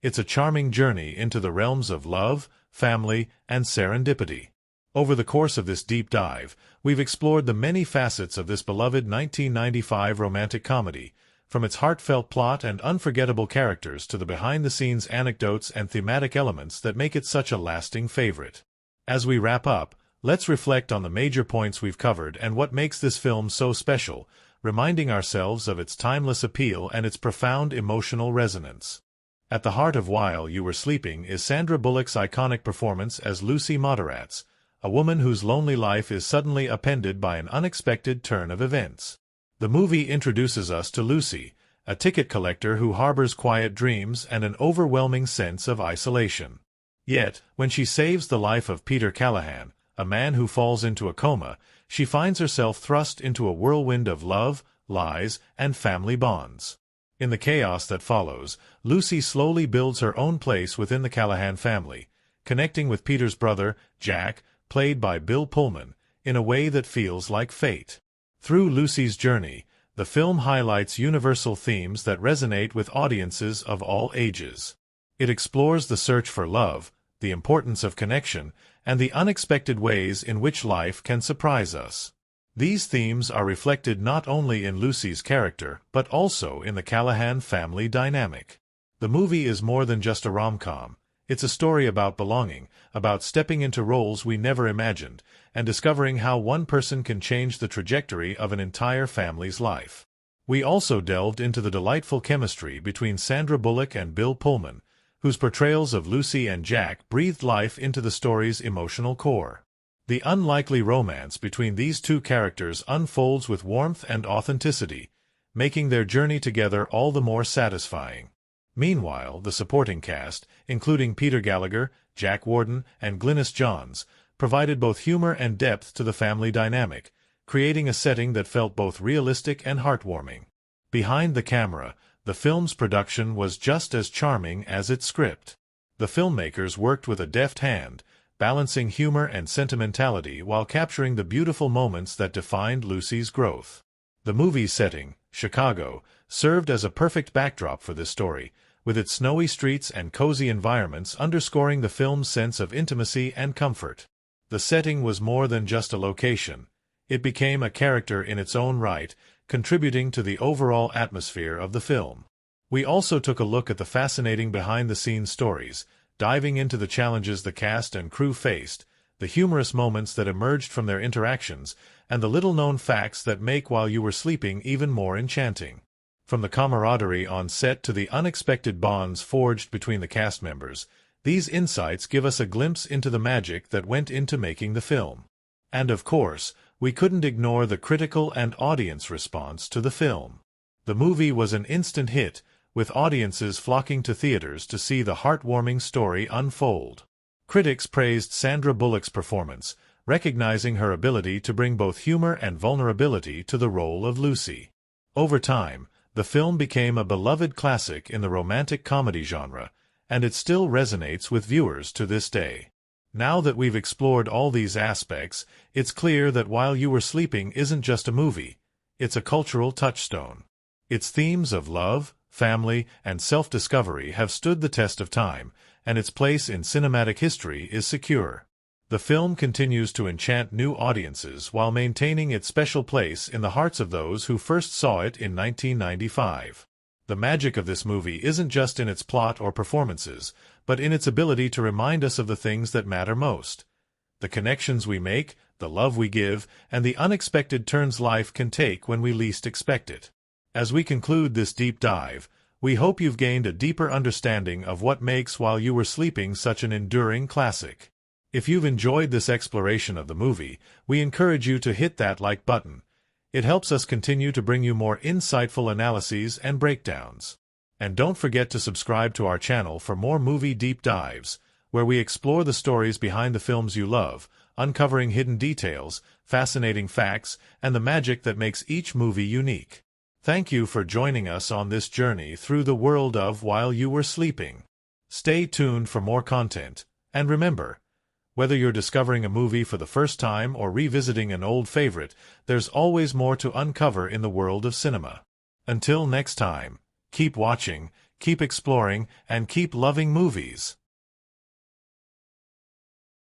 Speaker 1: It's a charming journey into the realms of love, family, and serendipity. Over the course of this deep dive, we've explored the many facets of this beloved 1995 romantic comedy, from its heartfelt plot and unforgettable characters to the behind-the-scenes anecdotes and thematic elements that make it such a lasting favorite. As we wrap up, let's reflect on the major points we've covered and what makes this film so special, reminding ourselves of its timeless appeal and its profound emotional resonance. At the heart of While You Were Sleeping is Sandra Bullock's iconic performance as Lucy Moderatz, a woman whose lonely life is suddenly upended by an unexpected turn of events. The movie introduces us to Lucy, a ticket collector who harbors quiet dreams and an overwhelming sense of isolation. Yet, when she saves the life of Peter Callahan, a man who falls into a coma, she finds herself thrust into a whirlwind of love, lies, and family bonds. In the chaos that follows, Lucy slowly builds her own place within the Callahan family, connecting with Peter's brother, Jack, played by Bill Pullman, in a way that feels like fate. Through Lucy's journey, the film highlights universal themes that resonate with audiences of all ages. It explores the search for love, the importance of connection, and the unexpected ways in which life can surprise us. These themes are reflected not only in Lucy's character, but also in the Callahan family dynamic. The movie is more than just a rom-com. It's a story about belonging, about stepping into roles we never imagined, and discovering how one person can change the trajectory of an entire family's life. We also delved into the delightful chemistry between Sandra Bullock and Bill Pullman, whose portrayals of Lucy and Jack breathed life into the story's emotional core. The unlikely romance between these two characters unfolds with warmth and authenticity, making their journey together all the more satisfying. Meanwhile, the supporting cast, including Peter Gallagher, Jack Warden, and Glynis Johns, provided both humor and depth to the family dynamic, creating a setting that felt both realistic and heartwarming. Behind the camera, the film's production was just as charming as its script. The filmmakers worked with a deft hand, balancing humor and sentimentality while capturing the beautiful moments that defined Lucy's growth. The movie's setting, Chicago, served as a perfect backdrop for this story, with its snowy streets and cozy environments underscoring the film's sense of intimacy and comfort. The setting was more than just a location. It became a character in its own right, contributing to the overall atmosphere of the film. We also took a look at the fascinating behind-the-scenes stories, diving into the challenges the cast and crew faced, the humorous moments that emerged from their interactions, and the little-known facts that make While You Were Sleeping even more enchanting. From the camaraderie on set to the unexpected bonds forged between the cast members, these insights give us a glimpse into the magic that went into making the film. And of course, we couldn't ignore the critical and audience response to the film. The movie was an instant hit, with audiences flocking to theaters to see the heartwarming story unfold. Critics praised Sandra Bullock's performance, recognizing her ability to bring both humor and vulnerability to the role of Lucy. Over time, the film became a beloved classic in the romantic comedy genre, and it still resonates with viewers to this day. Now that we've explored all these aspects, it's clear that While You Were Sleeping isn't just a movie, it's a cultural touchstone. Its themes of love, family, and self-discovery have stood the test of time, and its place in cinematic history is secure. The film continues to enchant new audiences while maintaining its special place in the hearts of those who first saw it in 1995. The magic of this movie isn't just in its plot or performances, but in its ability to remind us of the things that matter most. The connections we make, the love we give, and the unexpected turns life can take when we least expect it. As we conclude this deep dive, we hope you've gained a deeper understanding of what makes While You Were Sleeping such an enduring classic. If you've enjoyed this exploration of the movie, we encourage you to hit that like button. It helps us continue to bring you more insightful analyses and breakdowns. And don't forget to subscribe to our channel for more movie deep dives, where we explore the stories behind the films you love, uncovering hidden details, fascinating facts, and the magic that makes each movie unique. Thank you for joining us on this journey through the world of While You Were Sleeping. Stay tuned for more content, and remember, whether you're discovering a movie for the first time or revisiting an old favorite, there's always more to uncover in the world of cinema. Until next time, keep watching, keep exploring, and keep loving movies.